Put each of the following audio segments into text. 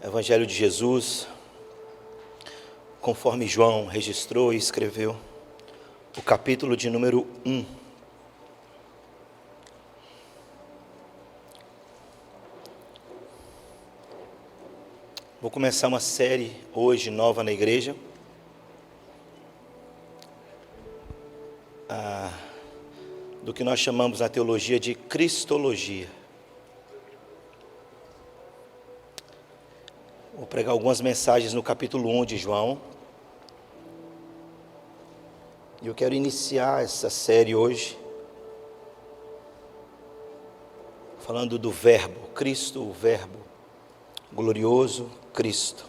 Evangelho de Jesus, conforme João registrou e escreveu, o capítulo de número 1. Vou começar uma série hoje nova na igreja, do que nós chamamos na teologia de Cristologia. Vou pregar algumas mensagens no capítulo 1 de João. E eu quero iniciar essa série hoje falando do Verbo, Cristo, o Verbo, glorioso Cristo.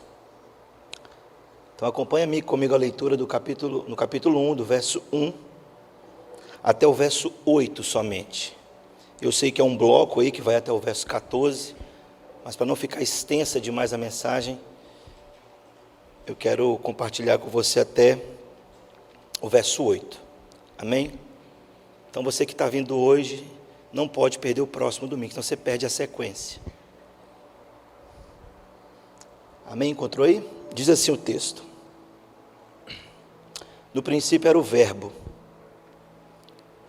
Então acompanha comigo a leitura no capítulo 1, do verso 1 até o verso 8 somente. Eu sei que é um bloco aí que vai até o verso 14, mas para não ficar extensa demais a mensagem, eu quero compartilhar com você até o verso 8, amém? Então você que está vindo hoje, não pode perder o próximo domingo, senão você perde a sequência. Amém? Encontrou aí? Diz assim o texto: no princípio era o Verbo,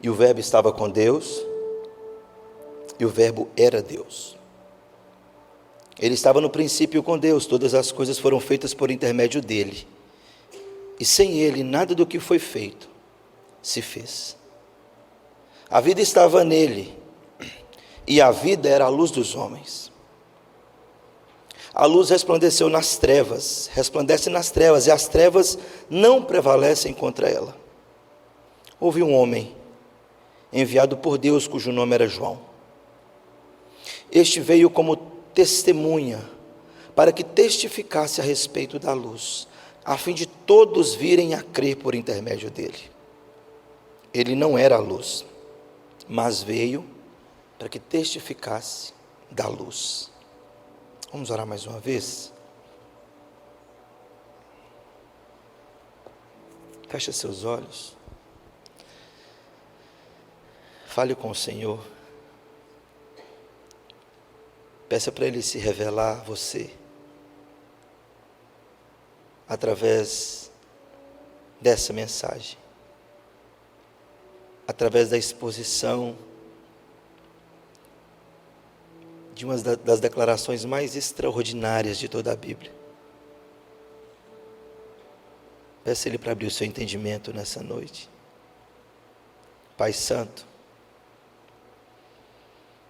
e o Verbo estava com Deus, e o Verbo era Deus. Ele estava no princípio com Deus, todas as coisas foram feitas por intermédio dele, e sem ele nada do que foi feito se fez. A vida estava nele, e a vida era a luz dos homens. A luz resplandece nas trevas, e as trevas não prevalecem contra ela. Houve um homem enviado por Deus, cujo nome era João. Este veio como testemunha, para que testificasse a respeito da luz, a fim de todos virem a crer por intermédio dele. Ele não era a luz, mas veio para que testificasse da luz. Vamos orar mais uma vez? Feche seus olhos. Fale com o Senhor. Peça para Ele se revelar a você, através dessa mensagem, através da exposição de uma das declarações mais extraordinárias de toda a Bíblia. Peça Ele para abrir o seu entendimento nessa noite. Pai Santo,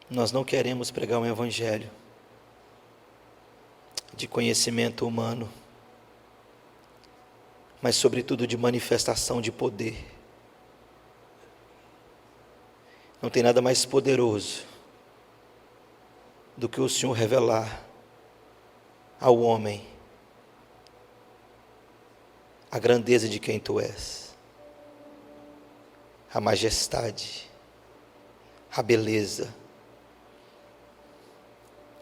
nós não queremos pregar um evangelho de conhecimento humano, mas sobretudo de manifestação de poder. Não tem nada mais poderoso do que o Senhor revelar ao homem a grandeza de quem Tu és, a majestade, a beleza.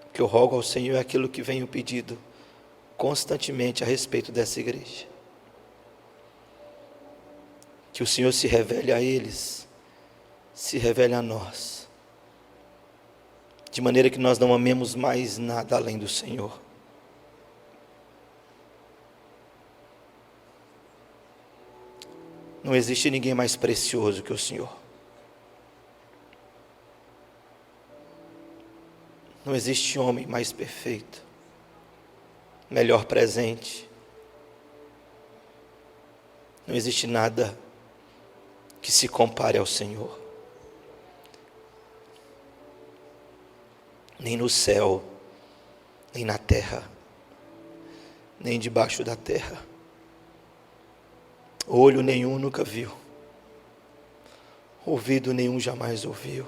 O que eu rogo ao Senhor é aquilo que venho pedido constantemente a respeito dessa igreja. Que o Senhor se revele a eles, se revele a nós, de maneira que nós não amemos mais nada além do Senhor. Não existe ninguém mais precioso que o Senhor. Não existe homem mais perfeito, melhor presente. Não existe nada que se compare ao Senhor. Nem no céu, nem na terra, nem debaixo da terra. Olho nenhum nunca viu, ouvido nenhum jamais ouviu,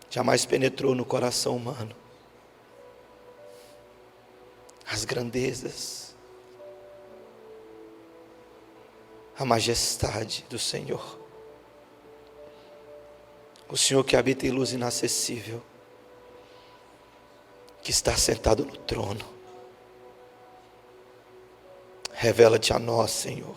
jamais penetrou no coração humano as grandezas, a majestade do Senhor. O Senhor que habita em luz inacessível, que está sentado no trono. Revela-te a nós, Senhor,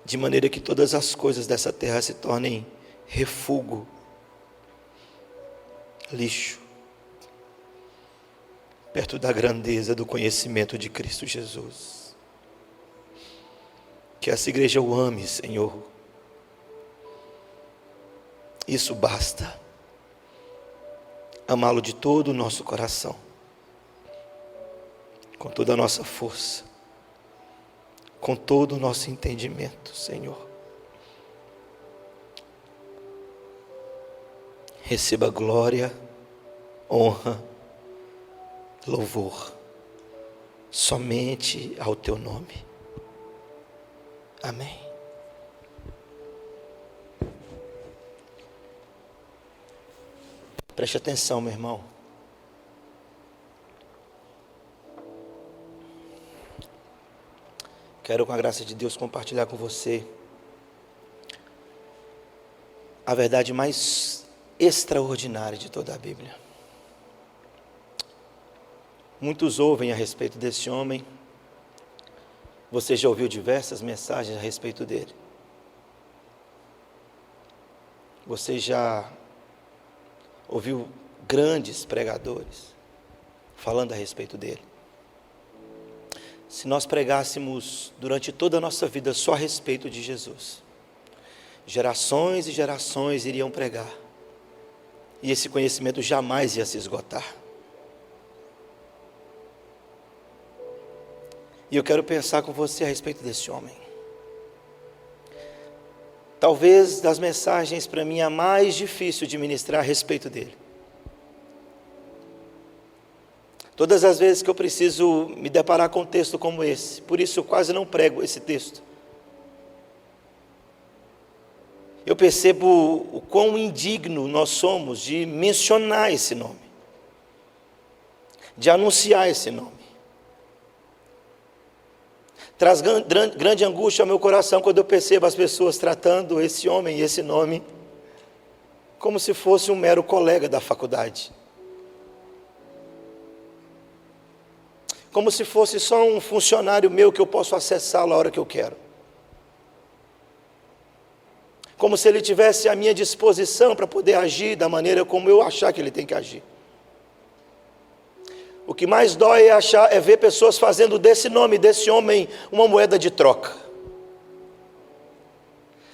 de maneira que todas as coisas dessa terra se tornem refúgio lixo, perto da grandeza do conhecimento de Cristo Jesus. Que essa igreja o ame, Senhor. Isso basta. Amá-lo de todo o nosso coração, com toda a nossa força, com todo o nosso entendimento, Senhor. Receba glória, honra, louvor, somente ao teu nome. Amém. Preste atenção, meu irmão. Quero, com a graça de Deus, compartilhar com você a verdade mais extraordinária de toda a Bíblia. Muitos ouvem a respeito desse homem. Você já ouviu diversas mensagens a respeito dele. Você já ouviu grandes pregadores falando a respeito dele. Se nós pregássemos durante toda a nossa vida só a respeito de Jesus, gerações e gerações iriam pregar, e esse conhecimento jamais ia se esgotar. E eu quero pensar com você a respeito desse homem. Talvez das mensagens para mim a mais difícil de ministrar a respeito dele. Todas as vezes que eu preciso me deparar com um texto como esse, por isso eu quase não prego esse texto, eu percebo o quão indigno nós somos de mencionar esse nome, de anunciar esse nome. Traz grande angústia ao meu coração quando eu percebo as pessoas tratando esse homem e esse nome como se fosse um mero colega da faculdade. Como se fosse só um funcionário meu que eu posso acessá-lo a hora que eu quero. Como se ele tivesse à minha disposição para poder agir da maneira como eu achar que ele tem que agir. O que mais dói é ver pessoas fazendo desse nome, desse homem, uma moeda de troca.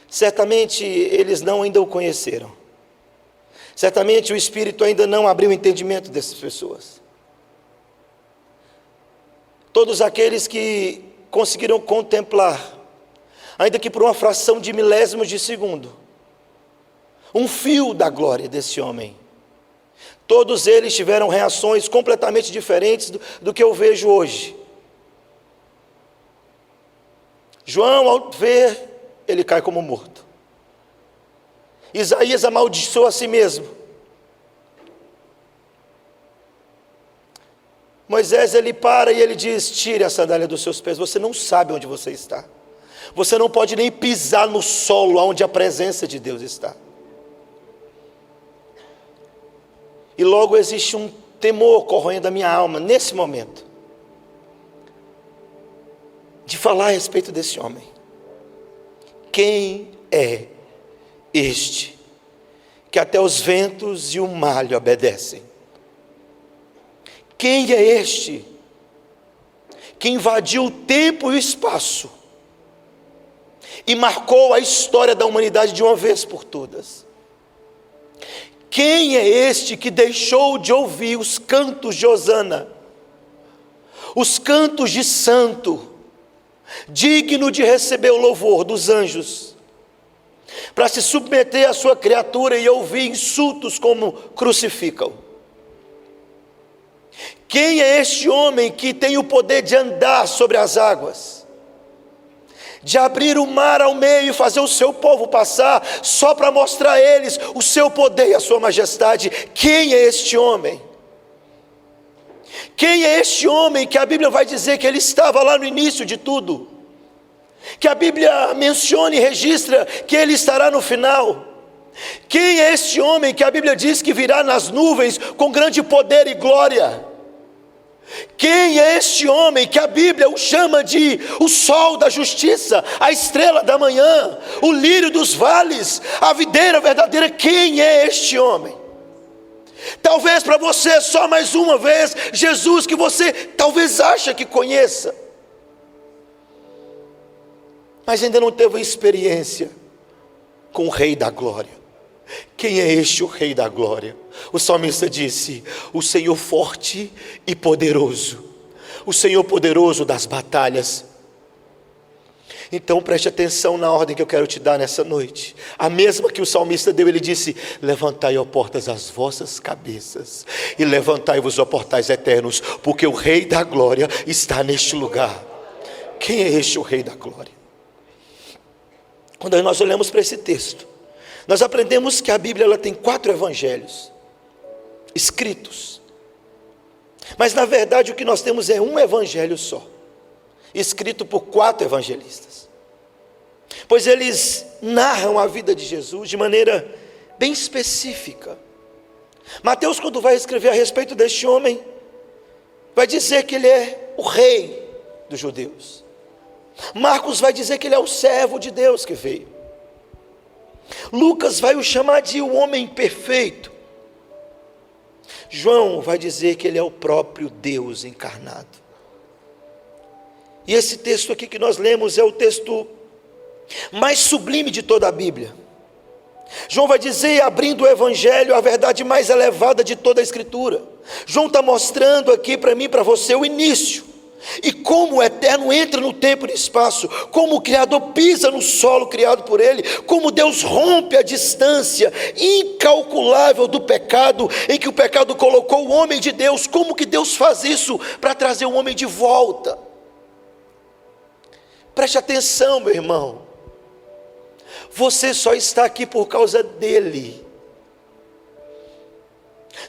Certamente eles ainda o conheceram. Certamente o Espírito ainda não abriu o entendimento dessas pessoas. Todos aqueles que conseguiram contemplar, ainda que por uma fração de milésimos de segundo, um fio da glória desse homem, todos eles tiveram reações completamente diferentes do que eu vejo hoje. João, ao ver, ele cai como morto. Isaías amaldiçoa a si mesmo. Moisés, ele para e ele diz: tire a sandália dos seus pés, você não sabe onde você está. Você não pode nem pisar no solo onde a presença de Deus está. E logo existe um temor corroendo a minha alma, nesse momento, de falar a respeito desse homem. Quem é este, que até os ventos e o mar lhe obedecem? Quem é este, que invadiu o tempo e o espaço, e marcou a história da humanidade de uma vez por todas? Quem é este que deixou de ouvir os cantos de hosana, os cantos de santo, digno de receber o louvor dos anjos, para se submeter à sua criatura e ouvir insultos como crucificam? Quem é este homem que tem o poder de andar sobre as águas, de abrir o mar ao meio e fazer o seu povo passar, só para mostrar a eles o seu poder e a sua majestade? Quem é este homem? Quem é este homem que a Bíblia vai dizer que ele estava lá no início de tudo? Que a Bíblia menciona e registra que ele estará no final? Quem é este homem que a Bíblia diz que virá nas nuvens com grande poder e glória? Quem é este homem que a Bíblia o chama de o sol da justiça, a estrela da manhã, o lírio dos vales, a videira verdadeira? Quem é este homem? Talvez para você só mais uma vez, Jesus que você talvez acha que conheça, mas ainda não teve experiência com o Rei da Glória. Quem é este o Rei da Glória? O salmista disse: o Senhor forte e poderoso, o Senhor poderoso das batalhas. Então preste atenção na ordem que eu quero te dar nessa noite, a mesma que o salmista deu. Ele disse: levantai, ó portas, as vossas cabeças, e levantai-vos, ó portais eternos, porque o Rei da Glória está neste lugar. Quem é este o Rei da Glória? Quando nós olhamos para esse texto, nós aprendemos que a Bíblia ela tem 4 evangelhos escritos, mas na verdade o que nós temos é um evangelho só, escrito por 4 evangelistas, pois eles narram a vida de Jesus de maneira bem específica. Mateus, quando vai escrever a respeito deste homem, vai dizer que ele é o rei dos judeus. Marcos vai dizer que ele é o servo de Deus que veio. Lucas vai o chamar de o homem perfeito. João vai dizer que ele é o próprio Deus encarnado. E esse texto aqui que nós lemos é o texto mais sublime de toda a Bíblia. João vai dizer, abrindo o evangelho, a verdade mais elevada de toda a escritura. João está mostrando aqui para mim e para você o início, e como o eterno entra no tempo e no espaço, como o Criador pisa no solo criado por ele, como Deus rompe a distância incalculável do pecado, em que o pecado colocou o homem de Deus, como que Deus faz isso para trazer o homem de volta. Preste atenção, meu irmão, você só está aqui por causa dele,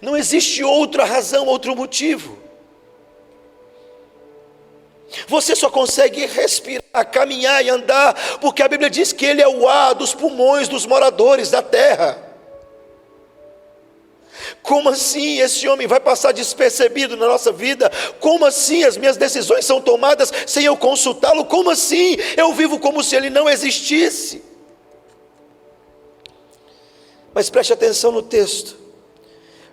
não existe outra razão, outro motivo. Você só consegue respirar, caminhar e andar, porque a Bíblia diz que ele é o ar dos pulmões dos moradores da terra. Como assim esse homem vai passar despercebido na nossa vida? Como assim as minhas decisões são tomadas sem eu consultá-lo? Como assim eu vivo como se ele não existisse? Mas preste atenção no texto.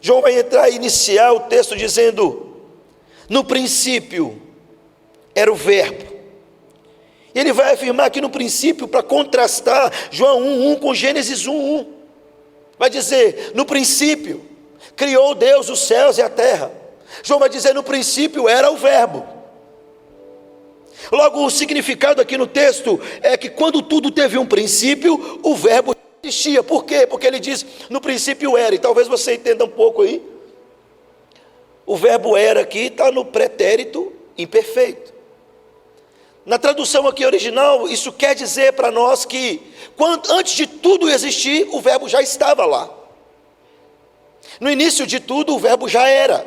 João vai entrar e iniciar o texto dizendo: no princípio era o verbo. Ele vai afirmar aqui no princípio, para contrastar João 1:1 com Gênesis 1:1. Vai dizer: no princípio criou Deus os céus e a terra. João vai dizer: no princípio era o verbo. Logo, o significado aqui no texto é que quando tudo teve um princípio, o verbo existia. Por quê? Porque ele diz: no princípio era. E talvez você entenda um pouco aí. O verbo era aqui está no pretérito imperfeito. Na tradução aqui original, isso quer dizer para nós que antes de tudo existir, o verbo já estava lá. No início de tudo, o verbo já era.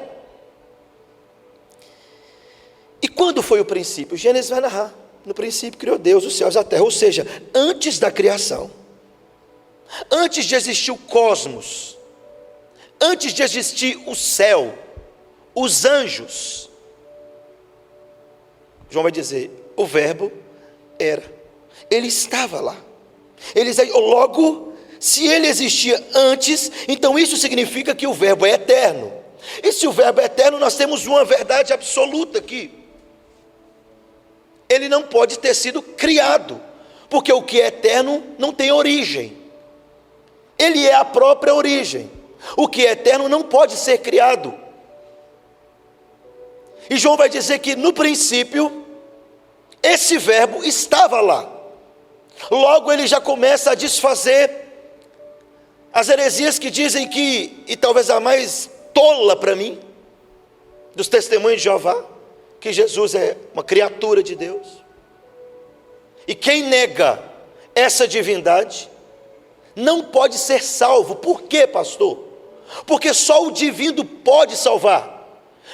E quando foi o princípio? Gênesis vai narrar: no princípio criou Deus os céus e a terra. Ou seja, antes da criação, antes de existir o cosmos, antes de existir o céu, os anjos, João vai dizer: o verbo era, ele estava lá. Logo, se ele existia antes, então isso significa que o verbo é eterno. E se o verbo é eterno, nós temos uma verdade absoluta aqui: ele não pode ter sido criado, porque o que é eterno não tem origem, ele é a própria origem. O que é eterno não pode ser criado. E João vai dizer que no princípio esse verbo estava lá. Logo ele já começa a desfazer as heresias que dizem que, e talvez a mais tola para mim, dos testemunhos de Jeová, que Jesus é uma criatura de Deus. E quem nega essa divindade não pode ser salvo. Por quê, pastor? Porque só o divino pode salvar.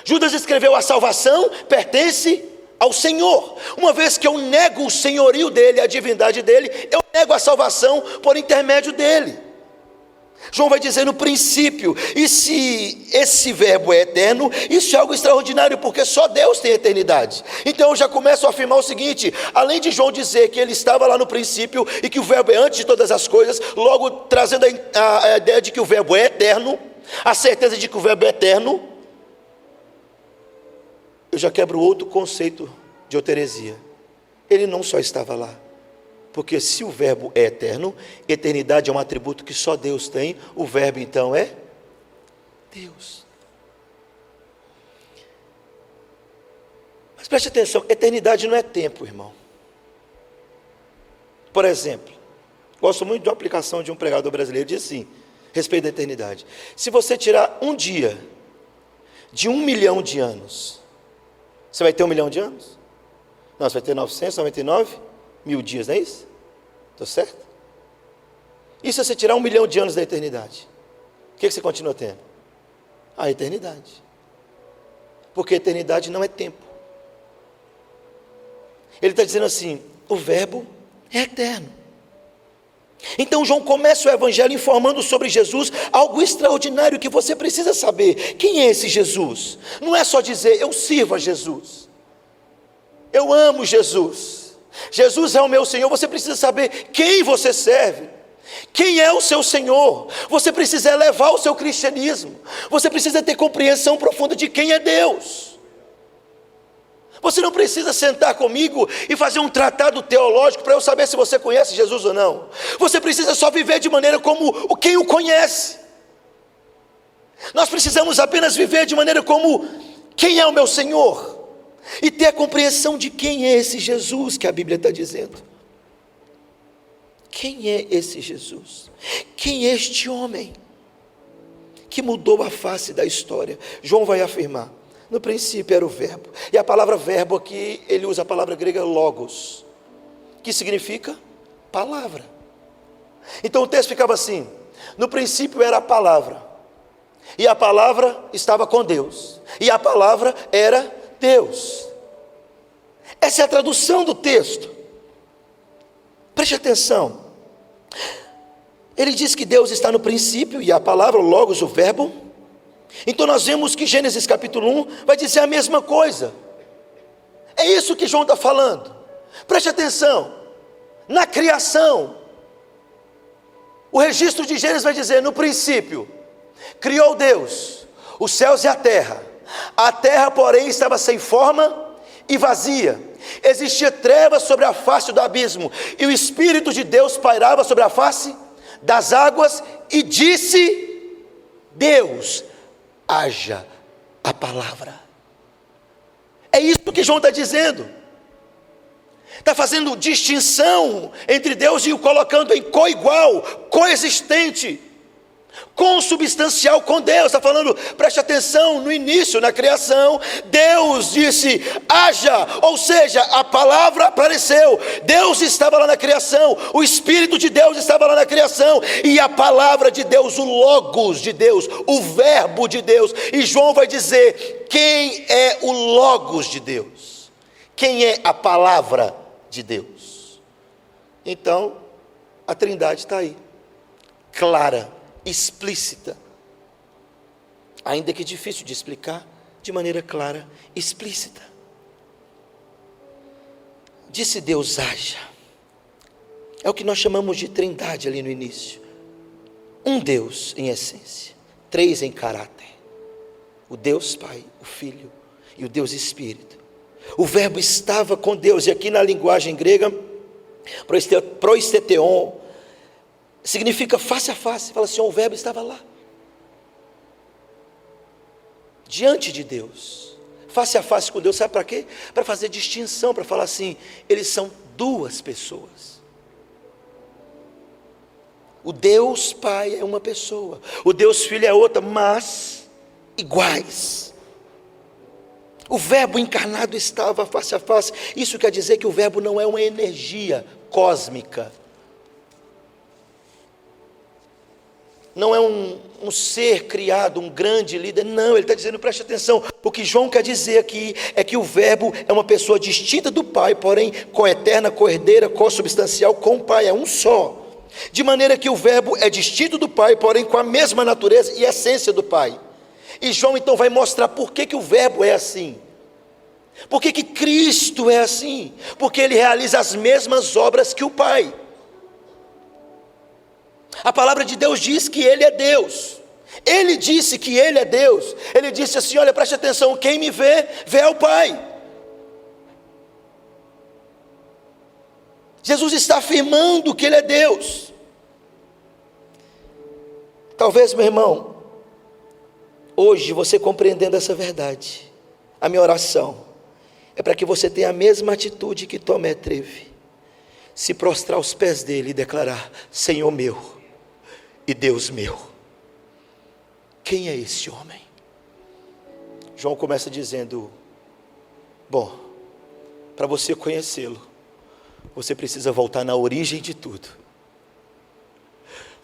Judas escreveu: a salvação pertence ao Senhor. Uma vez que eu nego o senhorio dele, a divindade dele, eu nego a salvação por intermédio dele. João vai dizer: no princípio. E se esse verbo é eterno, isso é algo extraordinário, porque só Deus tem eternidade. Então eu já começo a afirmar o seguinte: além de João dizer que ele estava lá no princípio e que o verbo é antes de todas as coisas, logo trazendo a ideia de que o verbo é eterno, a certeza de que o Verbo é eterno, eu já quebro outro conceito de heresia. Ele não só estava lá, porque se o Verbo é eterno, eternidade é um atributo que só Deus tem, o Verbo então é Deus. Mas preste atenção, eternidade não é tempo, irmão. Por exemplo, gosto muito de uma aplicação de um pregador brasileiro, diz assim, respeito da eternidade: se você tirar um dia de 1 milhão de anos, você vai ter 1 milhão de anos? Não, você vai ter 999 mil dias, não é isso? Estou certo? E se você tirar 1 milhão de anos da eternidade, o que você continua tendo? A eternidade. Porque a eternidade não é tempo. Ele está dizendo assim, o Verbo é eterno. Então João começa o evangelho informando sobre Jesus, algo extraordinário que você precisa saber. Quem é esse Jesus? Não é só dizer, eu sirvo a Jesus, eu amo Jesus, Jesus é o meu Senhor. Você precisa saber quem você serve, quem é o seu Senhor. Você precisa elevar o seu cristianismo, você precisa ter compreensão profunda de quem é Deus. Você não precisa sentar comigo e fazer um tratado teológico para eu saber se você conhece Jesus ou não. Você precisa só viver de maneira como quem o conhece. Nós precisamos apenas viver de maneira como quem é o meu Senhor, e ter a compreensão de quem é esse Jesus que a Bíblia está dizendo. Quem é esse Jesus? Quem é este homem que mudou a face da história? João vai afirmar, no princípio era o Verbo, e a palavra verbo aqui, ele usa a palavra grega logos, que significa palavra. Então o texto ficava assim, no princípio era a palavra, e a palavra estava com Deus, e a palavra era Deus. Essa é a tradução do texto. Preste atenção, ele diz que Deus está no princípio, e a palavra, o logos, o verbo. Então nós vemos que Gênesis capítulo 1 vai dizer a mesma coisa. É isso que João está falando. Preste atenção, na criação, o registro de Gênesis vai dizer, no princípio criou Deus os céus e a terra porém estava sem forma e vazia, existia trevas sobre a face do abismo, e o Espírito de Deus pairava sobre a face das águas, e disse Deus, haja a palavra. É isso que João está dizendo. Está fazendo distinção entre Deus e o colocando em coigual, coexistente, consubstancial com Deus. Está falando, preste atenção, no início, na criação, Deus disse, haja, ou seja, a palavra apareceu, Deus estava lá na criação, o Espírito de Deus estava lá na criação, e a palavra de Deus, o logos de Deus, o verbo de Deus. E João vai dizer, quem é o logos de Deus? Quem é a palavra de Deus? Então, a Trindade está aí, clara, explícita, ainda que difícil de explicar, de maneira clara, explícita. Disse Deus, haja. É o que nós chamamos de Trindade ali no início. Um Deus em essência, três em caráter: o Deus Pai, o Filho e o Deus Espírito. O Verbo estava com Deus, e aqui na linguagem grega, proisteteon, significa face a face. Fala assim, o Verbo estava lá, diante de Deus, face a face com Deus. Sabe para quê? Para fazer distinção, para falar assim, eles são duas pessoas. O Deus Pai é uma pessoa, o Deus Filho é outra, mas iguais. O Verbo encarnado estava face a face. Isso quer dizer que o Verbo não é uma energia cósmica, não é um ser criado, um grande líder. Não, ele está dizendo, preste atenção, o que João quer dizer aqui é que o Verbo é uma pessoa distinta do Pai, porém coeterna, coerdeira, consubstancial com o Pai, é um só. De maneira que o Verbo é distinto do Pai, porém com a mesma natureza e essência do Pai. E João então vai mostrar por que o Verbo é assim, por que Cristo é assim, porque ele realiza as mesmas obras que o Pai. A palavra de Deus diz que ele é Deus, Ele disse que Ele é Deus. Ele disse assim: olha, preste atenção, quem me vê, vê ao Pai. Jesus está afirmando que Ele é Deus. Talvez, meu irmão, hoje você compreendendo essa verdade, a minha oração é para que você tenha a mesma atitude que Tomé teve, se prostrar aos pés dele e declarar: Senhor meu e Deus meu. Quem é esse homem? João começa dizendo: bom, para você conhecê-lo, você precisa voltar na origem de tudo.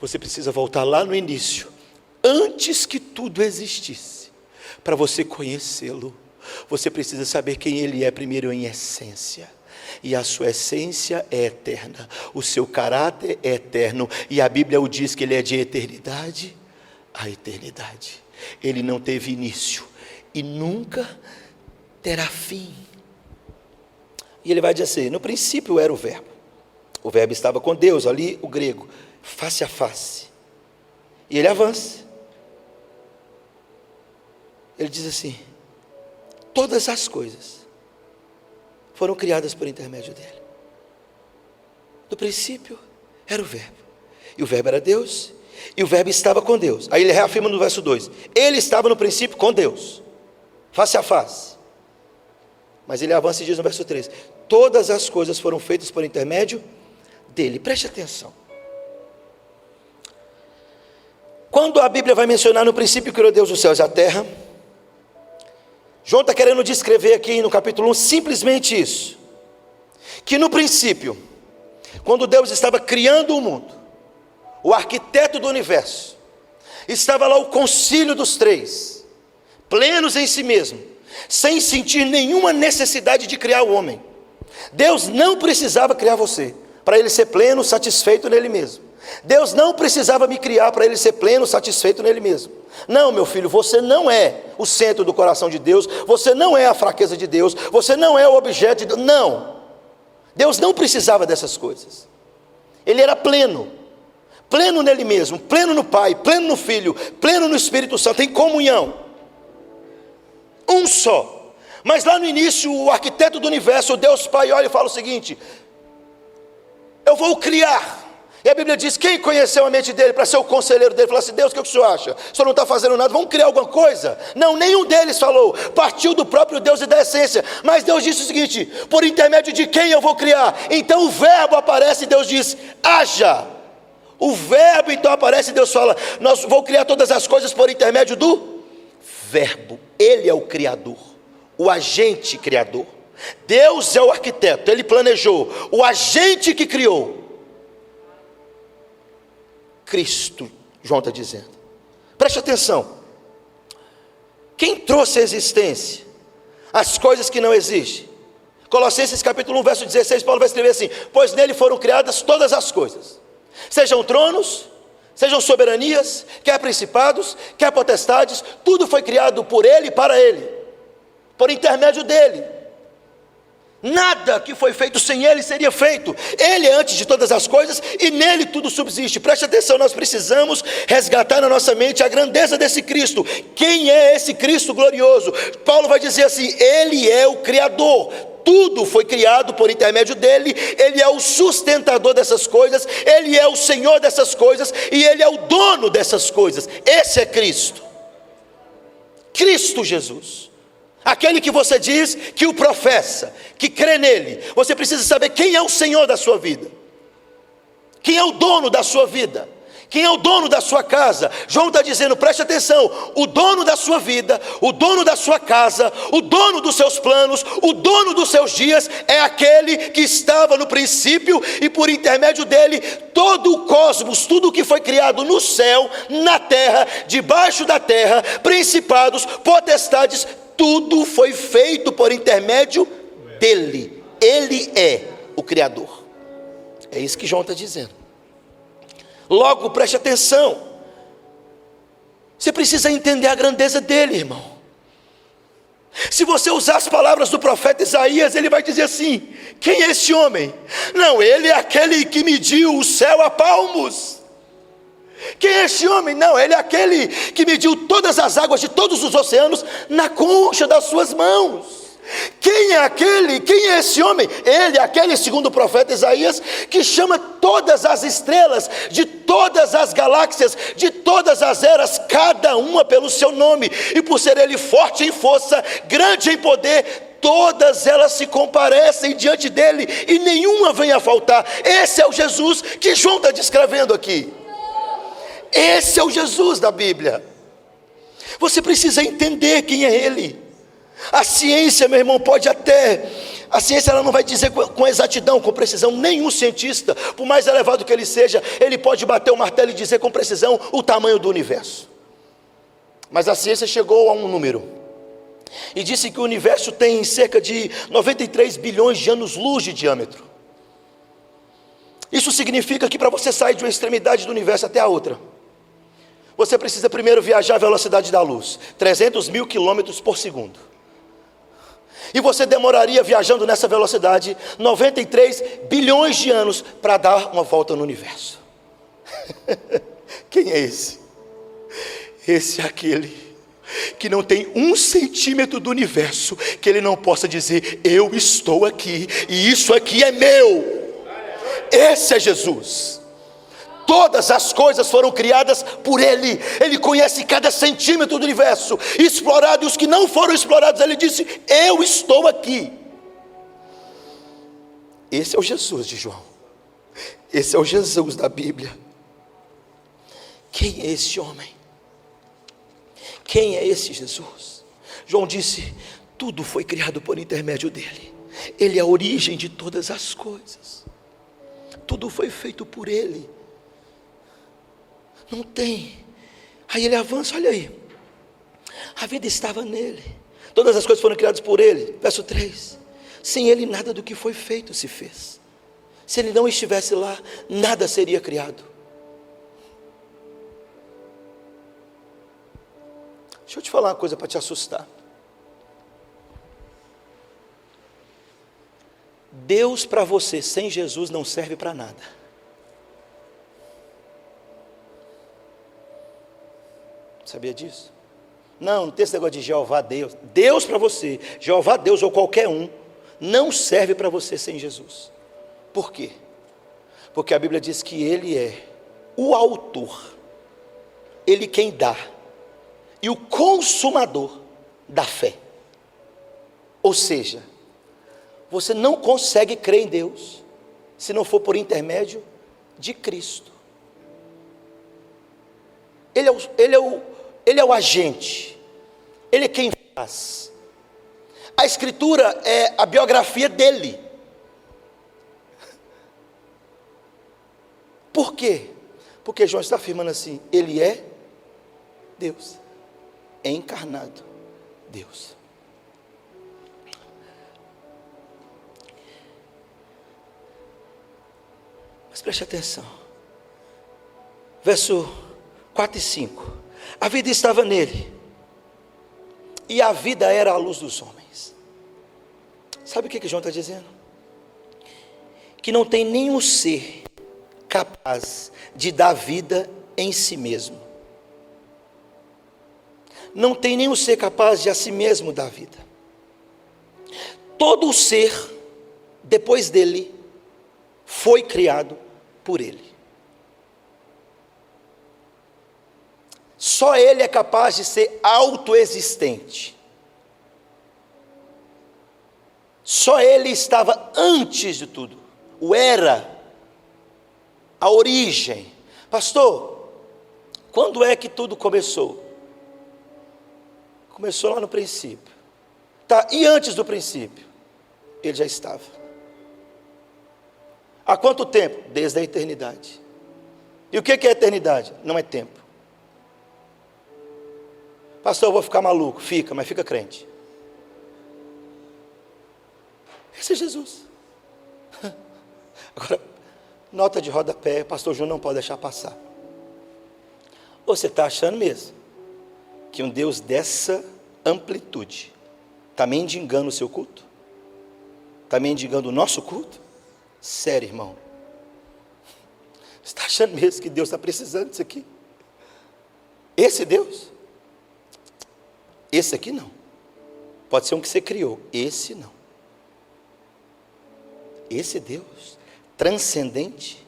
Você precisa voltar lá no início, antes que tudo existisse. Para você conhecê-lo, você precisa saber quem Ele é primeiro em essência. E a sua essência é eterna, o seu caráter é eterno, e a Bíblia o diz que Ele é de eternidade a eternidade. Ele não teve início e nunca terá fim. E ele vai dizer assim: no princípio era o verbo estava com Deus, ali o grego, face a face. E ele avança, ele diz assim: todas as coisas foram criadas por intermédio dele. No princípio era o verbo, e o verbo era Deus, e o verbo estava com Deus. Aí ele reafirma no verso 2, ele estava no princípio com Deus, face a face. Mas ele avança e diz no verso 3, todas as coisas foram feitas por intermédio dele. Preste atenção. Quando a Bíblia vai mencionar no princípio criou Deus os céus e a terra, João está querendo descrever aqui no capítulo 1 simplesmente isso, que no princípio, quando Deus estava criando o mundo, o arquiteto do universo, estava lá o concílio dos três, plenos em si mesmo, sem sentir nenhuma necessidade de criar o homem. Deus não precisava criar você para Ele ser pleno, satisfeito nele mesmo. Deus não precisava me criar para Ele ser pleno, satisfeito nele mesmo. Não, meu filho, você não é o centro do coração de Deus, você não é a fraqueza de Deus, você não é o objeto de Deus. Não, Deus não precisava dessas coisas. Ele era pleno, pleno nele mesmo, pleno no Pai, pleno no Filho, pleno no Espírito Santo, em comunhão, um só. Mas lá no início, o arquiteto do universo, o Deus Pai, olha e fala o seguinte: eu vou criar. E a Bíblia diz, quem conheceu a mente dele para ser o conselheiro dele? Fala assim: Deus, o que o senhor acha? O senhor não está fazendo nada, vamos criar alguma coisa? Não, nenhum deles falou, partiu do próprio Deus e da essência. Mas Deus disse o seguinte: por intermédio de quem eu vou criar? Então o verbo aparece e Deus diz, haja. O verbo então aparece e Deus fala, nós vou criar todas as coisas por intermédio do verbo. Ele é o criador, o agente criador. Deus é o arquiteto, Ele planejou. O agente que criou, Cristo, João está dizendo. Preste atenção. Quem trouxe à existência as coisas que não existem? Colossenses capítulo 1, verso 16, Paulo vai escrever assim: pois nele foram criadas todas as coisas, sejam tronos, sejam soberanias, quer principados, quer potestades, tudo foi criado por Ele e para Ele, por intermédio dEle. Nada que foi feito sem Ele seria feito. Ele é antes de todas as coisas e nele tudo subsiste. Preste atenção, nós precisamos resgatar na nossa mente a grandeza desse Cristo. Quem é esse Cristo glorioso? Paulo vai dizer assim: Ele é o Criador. Tudo foi criado por intermédio dele. Ele é o sustentador dessas coisas, Ele é o Senhor dessas coisas e Ele é o dono dessas coisas. Esse é Cristo, Cristo Jesus. Aquele que você diz que o professa, que crê nele. Você precisa saber quem é o Senhor da sua vida, quem é o dono da sua vida, quem é o dono da sua casa. João está dizendo, preste atenção, o dono da sua vida, o dono da sua casa, o dono dos seus planos, o dono dos seus dias, é aquele que estava no princípio e por intermédio dele, todo o cosmos, tudo o que foi criado no céu, na terra, debaixo da terra, principados, potestades, tudo foi feito por intermédio dele. Ele é o Criador. É isso que João está dizendo. Logo, preste atenção. Você precisa entender a grandeza dele, irmão. Se você usar as palavras do profeta Isaías, ele vai dizer assim: quem é esse homem? Não, ele é aquele que mediu o céu a palmos. Quem é esse homem? Não, ele é aquele que mediu todas as águas de todos os oceanos na concha das suas mãos. Quem é aquele? Quem é esse homem? Ele é aquele, segundo o profeta Isaías, que chama todas as estrelas de todas as galáxias, de todas as eras, cada uma pelo seu nome, e por ser ele forte em força, grande em poder, todas elas se comparecem diante dele, e nenhuma vem a faltar. Esse é o Jesus que João está descrevendo aqui. Esse é o Jesus da Bíblia. Você precisa entender quem é ele. A ciência, meu irmão, a ciência ela não vai dizer com exatidão, com precisão. Nenhum cientista, por mais elevado que ele seja, ele pode bater o martelo e dizer com precisão o tamanho do universo. Mas a ciência chegou a um número, e disse que o universo tem cerca de 93 bilhões de anos-luz de diâmetro. Isso significa que para você sair de uma extremidade do universo até a outra, você precisa primeiro viajar à velocidade da luz, 300 mil quilômetros por segundo. E você demoraria viajando nessa velocidade 93 bilhões de anos para dar uma volta no universo. Quem é esse? Esse é aquele que não tem 1 centímetro do universo que ele não possa dizer: eu estou aqui e isso aqui é meu. Esse é Jesus. Todas as coisas foram criadas por ele. Ele conhece cada centímetro do universo, explorado, e os que não foram explorados, ele disse: eu estou aqui. Esse é o Jesus de João. Esse é o Jesus da Bíblia. Quem é esse homem? Quem é esse Jesus? João disse: tudo foi criado por intermédio dele. Ele é a origem de todas as coisas. Tudo foi feito por ele. Não tem. Aí ele avança, olha aí. A vida estava nele. Todas as coisas foram criadas por ele. Verso 3. Sem ele nada do que foi feito se fez. Se ele não estivesse lá, nada seria criado. Deixa eu te falar uma coisa para te assustar. Deus para você sem Jesus não serve para nada. Sabia disso? Não tem esse negócio de Jeová Deus. Deus para você, Jeová Deus ou qualquer um, não serve para você sem Jesus. Por quê? Porque a Bíblia diz que ele é o autor, ele quem dá, e o consumador da fé. Ou seja, você não consegue crer em Deus se não for por intermédio de Cristo. Ele é o agente, ele é quem faz. A Escritura é a biografia dele. Por quê? Porque João está afirmando assim: ele é Deus, é encarnado Deus. Mas preste atenção, verso 4 e 5. A vida estava nele, e a vida era a luz dos homens. Sabe o que João está dizendo? Que não tem nenhum ser capaz de dar vida em si mesmo. Não tem nenhum ser capaz de a si mesmo dar vida. Todo o ser, depois dele, foi criado por ele. Só ele é capaz de ser autoexistente. Só ele estava antes de tudo. O era, a origem. Pastor, quando é que tudo começou? Começou lá no princípio. Tá, e antes do princípio? Ele já estava. Há quanto tempo? Desde a eternidade. E o que é eternidade? Não é tempo. Pastor, eu vou ficar maluco. Fica, mas fica crente. Esse é Jesus. Agora, nota de rodapé, pastor João não pode deixar passar. Você está achando mesmo que um Deus dessa amplitude está mendigando o seu culto? Está mendigando o nosso culto? Sério, irmão. Você está achando mesmo que Deus está precisando disso aqui? Esse Deus? Esse aqui não. Pode ser um que você criou. Esse não. Esse Deus, transcendente,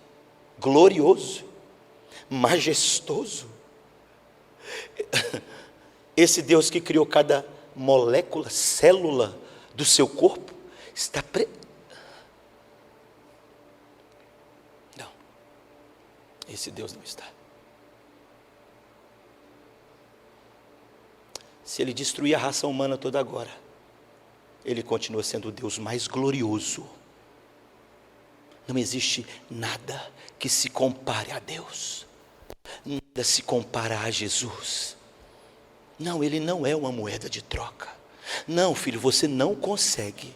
glorioso, majestoso. Esse Deus que criou cada molécula, célula do seu corpo, está Não, esse Deus não está. Se ele destruir a raça humana toda agora, ele continua sendo o Deus mais glorioso. Não existe nada que se compare a Deus, nada se compara a Jesus. Não, ele não é uma moeda de troca. Não, filho, você não consegue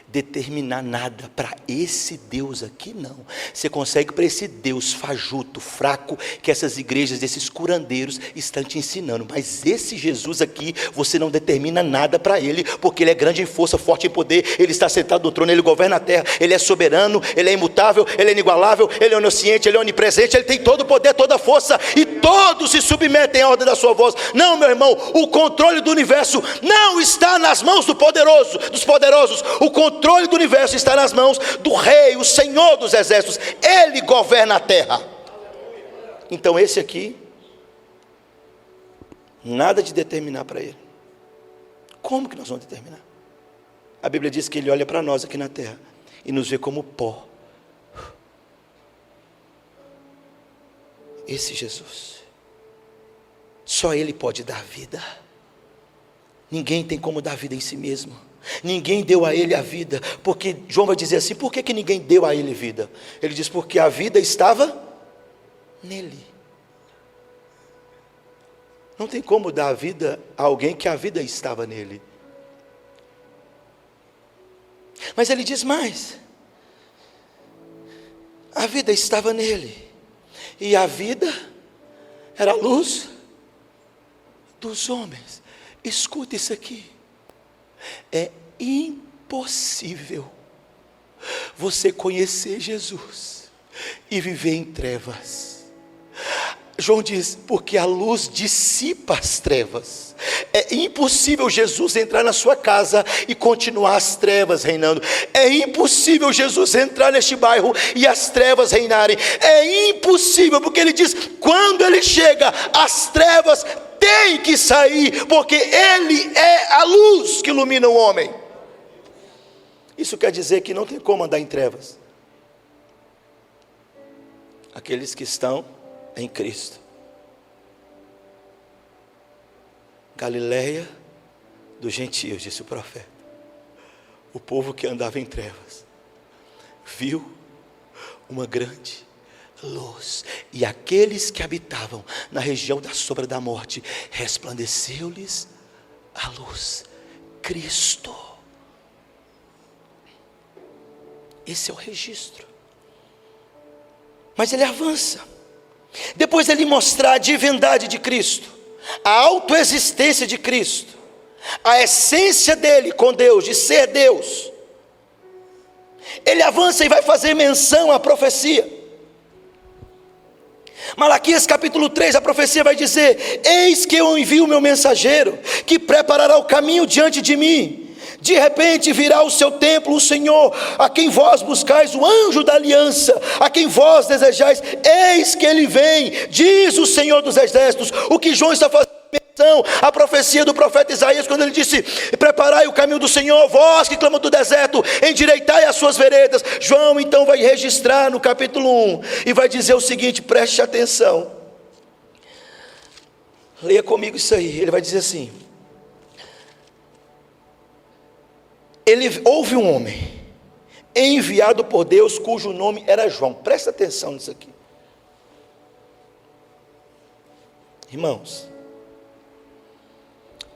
determinar nada para esse Deus aqui, não. Você consegue para esse Deus fajuto, fraco, que essas igrejas, esses curandeiros estão te ensinando. Mas esse Jesus aqui, você não determina nada para ele, porque ele é grande em força, forte em poder, ele está sentado no trono, ele governa a terra, ele é soberano, ele é imutável, ele é inigualável, ele é onisciente, ele é onipresente, ele tem todo o poder, toda a força, e todos se submetem à ordem da sua voz. Não, meu irmão, o controle do universo não está nas mãos dos poderosos, o controle do universo está nas mãos do Rei, o Senhor dos exércitos. Ele governa a terra. Então esse aqui, nada de determinar para ele. Como que nós vamos determinar? A Bíblia diz que ele olha para nós aqui na terra e nos vê como pó. Esse Jesus, só ele pode dar vida. Ninguém tem como dar vida em si mesmo. Ninguém deu a ele a vida, porque João vai dizer assim, por que ninguém deu a ele vida? Ele diz, porque a vida estava nele. Não tem como dar a vida a alguém que a vida estava nele. Mas ele diz mais, a vida estava nele, e a vida era a luz dos homens. Escuta isso aqui. É impossível você conhecer Jesus e viver em trevas. João diz, porque a luz dissipa as trevas. É impossível Jesus entrar na sua casa e continuar as trevas reinando. É impossível Jesus entrar neste bairro e as trevas reinarem. É impossível, porque ele diz, quando ele chega, as trevas tem que sair, porque ele é a luz que ilumina o homem. Isso quer dizer que não tem como andar em trevas. Aqueles que estão em Cristo. Galileia dos gentios, disse o profeta. O povo que andava em trevas viu uma grande luz, e aqueles que habitavam na região da sombra da morte, resplandeceu-lhes a luz, Cristo. Esse é o registro. Mas ele avança, depois ele mostrar a divindade de Cristo, a autoexistência de Cristo, a essência dele com Deus, de ser Deus. Ele avança e vai fazer menção à profecia. Malaquias capítulo 3, a profecia vai dizer, eis que eu envio o meu mensageiro, que preparará o caminho diante de mim. De repente virá o seu templo, o Senhor, a quem vós buscais, o anjo da aliança, a quem vós desejais, eis que ele vem, diz o Senhor dos exércitos. O que João está fazendo menção, a profecia do profeta Isaías, quando ele disse, preparai o caminho do Senhor, vós que clamam do deserto, endireitai as suas veredas. João então vai registrar no capítulo 1, e vai dizer o seguinte, preste atenção, leia comigo isso aí, ele vai dizer assim, houve um homem enviado por Deus, cujo nome era João. Presta atenção nisso aqui. Irmãos,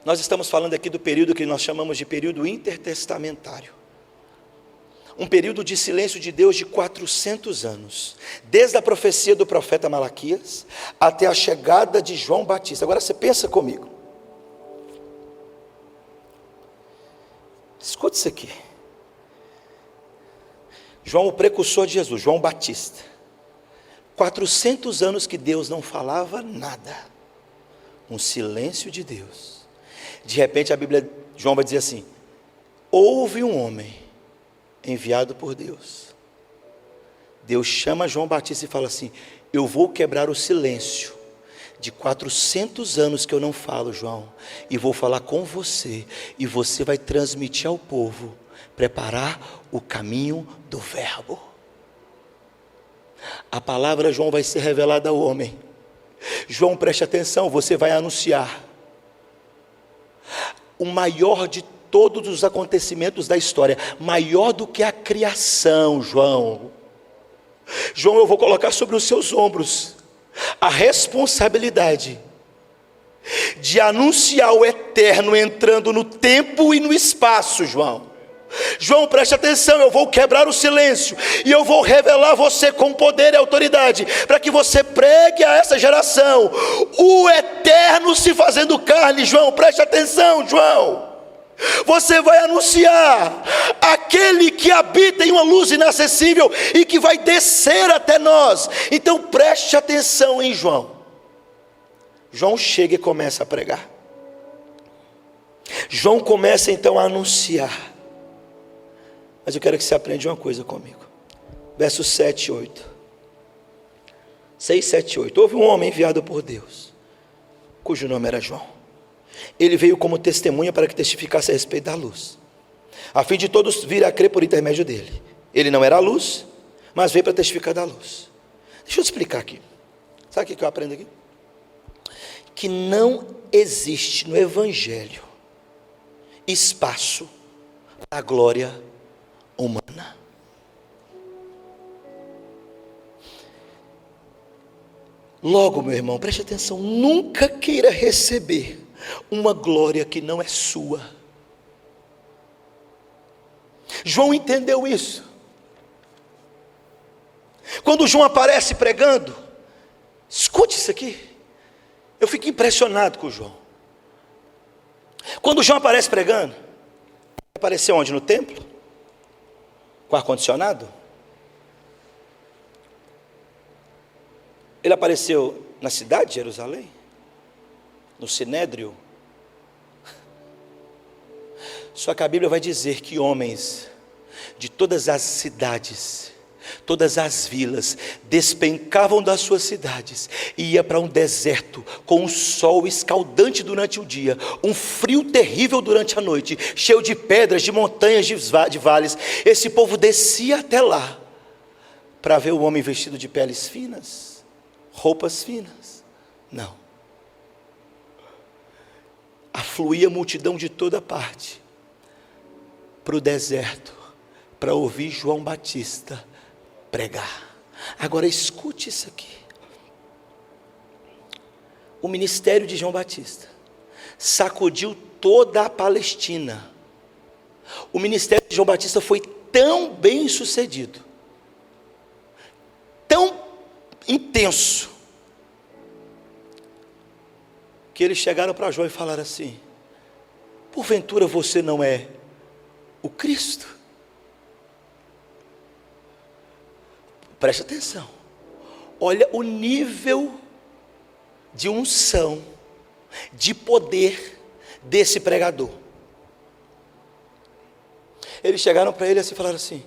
nós estamos falando aqui do período que nós chamamos de período intertestamentário. Um período de silêncio de Deus de 400 anos. Desde a profecia do profeta Malaquias até a chegada de João Batista. Agora você pensa comigo. Escute isso aqui. João, o precursor de Jesus, João Batista. 400 anos que Deus não falava nada, um silêncio de Deus. De repente a Bíblia, João vai dizer assim: houve um homem enviado por Deus. Deus chama João Batista e fala assim: eu vou quebrar o silêncio de 400 anos que eu não falo, João, e vou falar com você, e você vai transmitir ao povo, preparar o caminho do verbo. A palavra João vai ser revelada ao homem. João, preste atenção, você vai anunciar o maior de todos os acontecimentos da história, maior do que a criação, João. João, eu vou colocar sobre os seus ombros a responsabilidade de anunciar o eterno entrando no tempo e no espaço, João. João, preste atenção, eu vou quebrar o silêncio e eu vou revelar você com poder e autoridade, para que você pregue a essa geração o eterno se fazendo carne. João, preste atenção, João. Você vai anunciar aquele que habita em uma luz inacessível e que vai descer até nós. Então preste atenção em João. João chega e começa a pregar. João começa então a anunciar. Mas eu quero que você aprenda uma coisa comigo. Versos 7 e 8. 6, 7 e 8. Houve um homem enviado por Deus, cujo nome era João. Ele veio como testemunha para que testificasse a respeito da luz, a fim de todos virem a crer por intermédio dele. Ele não era a luz, mas veio para testificar da luz. Deixa eu te explicar aqui. Sabe o que eu aprendo aqui? Que não existe no Evangelho espaço para a glória humana. Logo, meu irmão, preste atenção, nunca queira receber uma glória que não é sua. João entendeu isso. Quando João aparece pregando, escute isso aqui, eu fico impressionado com o João. Quando João aparece pregando, apareceu onde? No templo? Com ar-condicionado? Ele apareceu na cidade de Jerusalém? No Sinédrio? Só que a Bíblia vai dizer que homens de todas as cidades, todas as vilas, despencavam das suas cidades e ia para um deserto, com um sol escaldante durante o dia, um frio terrível durante a noite, cheio de pedras, de montanhas, de vales. Esse povo descia até lá, para ver o homem vestido de peles finas, roupas finas. Não. Afluía multidão de toda parte, para o deserto, para ouvir João Batista pregar. Agora escute isso aqui. O ministério de João Batista sacudiu toda a Palestina. O ministério de João Batista foi tão bem sucedido, tão intenso, que eles chegaram para João e falaram assim: porventura você não é o Cristo? Preste atenção, olha o nível de unção, de poder desse pregador. Eles chegaram para ele assim e falaram assim: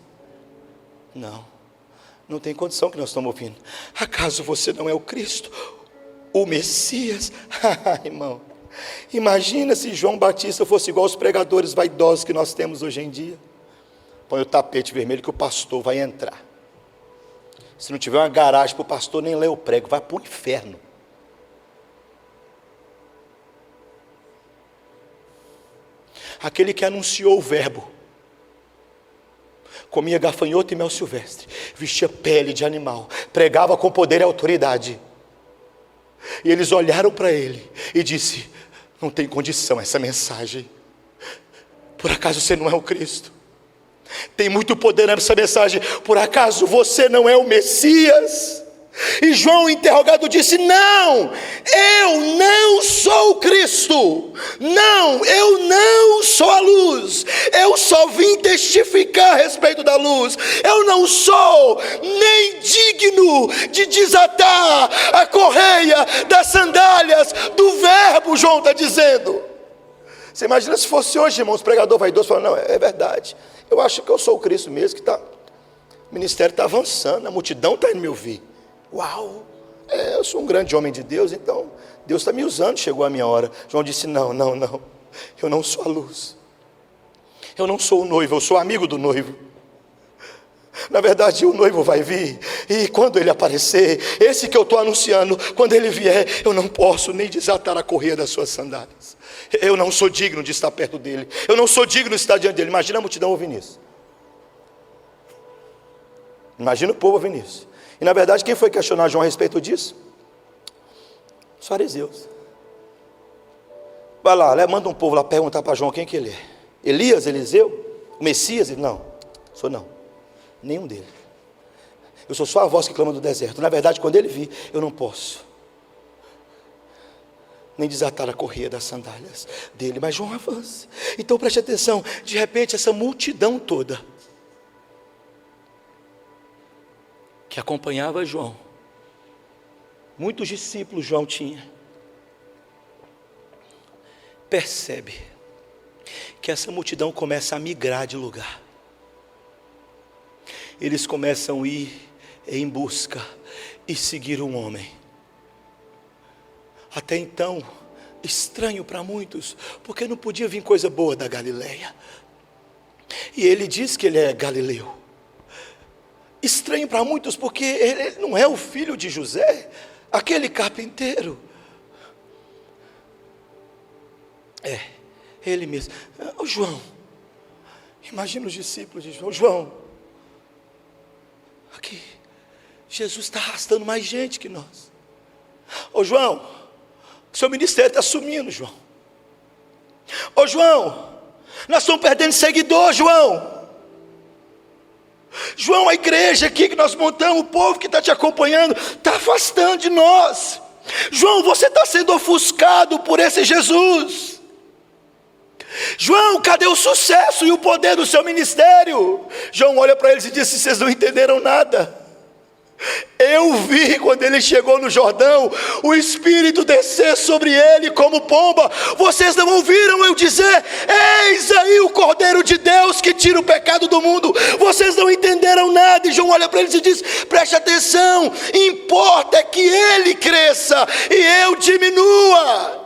não tem condição que nós estamos ouvindo. Acaso você não é o Cristo, o Messias? Irmão, imagina se João Batista fosse igual aos pregadores vaidosos que nós temos hoje em dia. Põe o tapete vermelho que o pastor vai entrar. Se não tiver uma garagem para o pastor nem ler o prego, vai para o inferno. Aquele que anunciou o verbo, comia gafanhoto e mel silvestre, vestia pele de animal, pregava com poder e autoridade. E eles olharam para ele e disse: não tem condição essa mensagem. Por acaso você não é o Cristo? Tem muito poder nessa mensagem. Por acaso você não é o Messias? E João, interrogado, disse: não, eu não sou o Cristo. Não, eu não sou a luz. Eu só vim testificar a respeito da luz. Eu não sou nem digno de desatar a correia das sandálias do verbo, João está dizendo. Você imagina se fosse hoje, irmãos, pregador vaidoso falando, não, é verdade, eu acho que eu sou o Cristo mesmo, que o ministério está avançando, a multidão está indo me ouvir. Uau, eu sou um grande homem de Deus, então Deus está me usando, chegou a minha hora. João disse, não, eu não sou a luz, eu não sou o noivo, eu sou amigo do noivo. Na verdade o noivo vai vir, e quando ele aparecer, esse que eu estou anunciando, quando ele vier, eu não posso nem desatar a correia das suas sandálias. Eu não sou digno de estar perto dele, eu não sou digno de estar diante dele. Imagina a multidão ouvindo isso, imagina o povo ouvindo isso. E na verdade quem foi questionar João a respeito disso? Os fariseus. Vai lá, manda um povo lá perguntar para João quem que ele é. Elias, Eliseu, o Messias? Ele, não, sou não, nenhum deles. Eu sou só a voz que clama do deserto. Na verdade quando ele vir, eu não posso nem desatar a correia das sandálias dele. Mas João avança. Então preste atenção, de repente essa multidão toda que acompanhava João, muitos discípulos João tinha, percebe que essa multidão começa a migrar de lugar. Eles começam a ir em busca e seguir um homem, até então estranho para muitos, porque não podia vir coisa boa da Galileia, e ele diz que ele é galileu. Estranho para muitos, porque ele não é o filho de José, aquele carpinteiro. É, ele mesmo. O João, imagina os discípulos de João. João, aqui, Jesus está arrastando mais gente que nós. Ô João, seu ministério está sumindo, João. Ô João, nós estamos perdendo seguidor, João. João, a igreja aqui que nós montamos, o povo que está te acompanhando, está afastando de nós. João, você está sendo ofuscado por esse Jesus. João, cadê o sucesso e o poder do seu ministério? João olha para eles e diz, vocês não entenderam nada. Eu vi quando ele chegou no Jordão, o Espírito descer sobre ele como pomba. Vocês não ouviram eu dizer, eis aí o Cordeiro de Deus que tira o pecado do mundo. Vocês não entenderam nada. E João olha para eles e diz, preste atenção, importa é que ele cresça e eu diminua.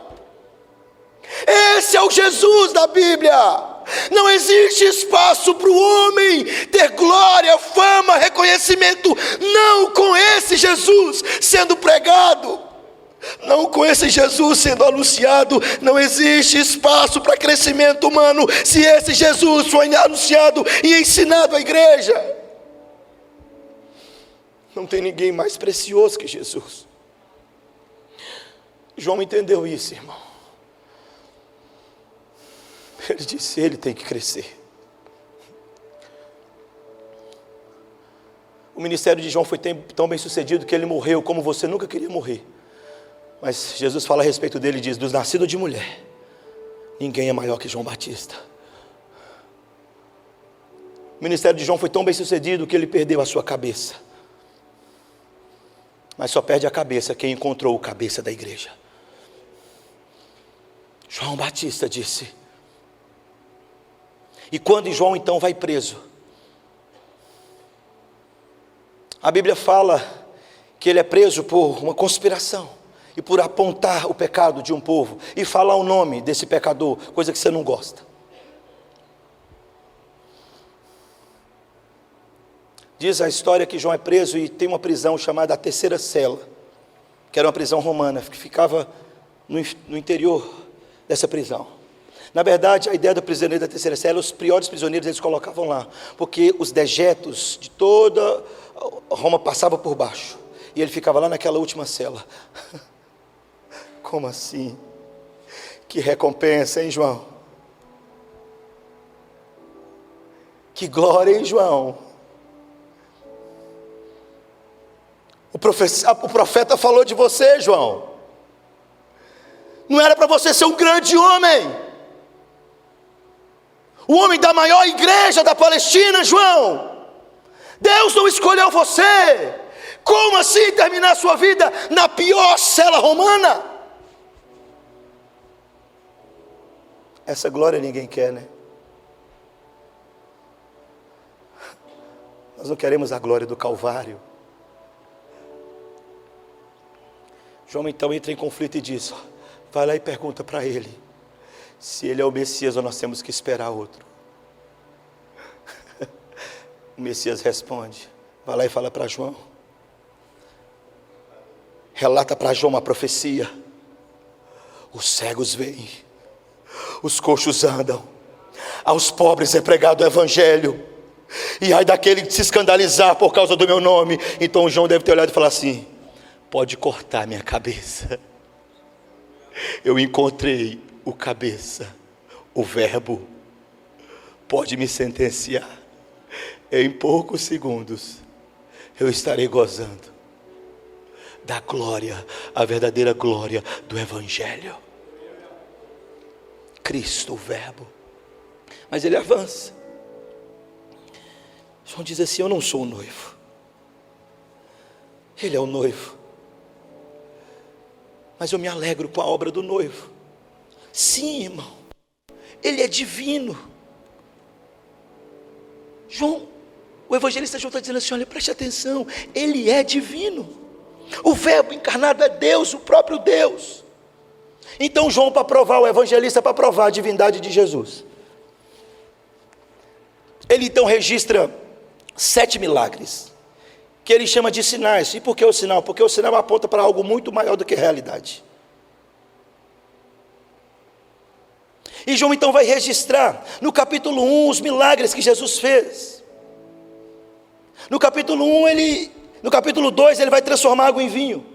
Esse é o Jesus da Bíblia. Não existe espaço para o homem ter glória, fama, reconhecimento, não com esse Jesus sendo pregado, não com esse Jesus sendo anunciado. Não existe espaço para crescimento humano se esse Jesus foi anunciado e ensinado à igreja. Não tem ninguém mais precioso que Jesus. João entendeu isso, irmão. Ele disse, ele tem que crescer. O ministério de João foi tão bem sucedido que ele morreu como você nunca queria morrer. Mas Jesus fala a respeito dele e diz, dos nascidos de mulher, ninguém é maior que João Batista. O ministério de João foi tão bem sucedido que ele perdeu a sua cabeça. Mas só perde a cabeça quem encontrou o cabeça da igreja. João Batista disse. E quando João então vai preso, a Bíblia fala que ele é preso por uma conspiração e por apontar o pecado de um povo e falar o nome desse pecador, coisa que você não gosta. Diz a história que João é preso e tem uma prisão chamada a Terceira Cela, que era uma prisão romana, que ficava no interior dessa prisão. Na verdade, a ideia do prisioneiro da Terceira Cela, os piores prisioneiros eles colocavam lá, porque os dejetos de toda Roma passavam por baixo, e ele ficava lá naquela última cela. Como assim? Que recompensa, hein, João? Que glória, hein, João? O profeta falou de você, João. Não era para você ser um grande homem. o homem da maior igreja da Palestina, João. Deus não escolheu você. Como assim terminar sua vida na pior cela romana? Essa glória ninguém quer, né? Nós não queremos a glória do Calvário. João então entra em conflito e diz: vai lá e pergunta para ele se ele é o Messias ou nós temos que esperar outro. O Messias responde: vai lá e fala para João, relata para João uma profecia. Os cegos veem, os coxos andam, aos pobres é pregado o evangelho, e ai daquele que se escandalizar por causa do meu nome. Então João deve ter olhado e falar assim: pode cortar minha cabeça, eu encontrei o cabeça, o verbo, pode me sentenciar, em poucos segundos eu estarei gozando da glória, a verdadeira glória do evangelho. Cristo, o verbo. Mas ele avança. João diz assim: eu não sou o noivo, ele é o noivo, mas eu me alegro com a obra do noivo. Sim, irmão, ele é divino. João, o evangelista João está dizendo assim: olha, preste atenção, ele é divino. O verbo encarnado é Deus, o próprio Deus. Então João, para provar, o evangelista, para provar a divindade de Jesus, ele então registra 7 milagres, que ele chama de sinais. E por que o sinal? Porque o sinal aponta para algo muito maior do que a realidade. E João então vai registrar no capítulo 1 os milagres que Jesus fez. No capítulo 2 ele vai transformar água em vinho.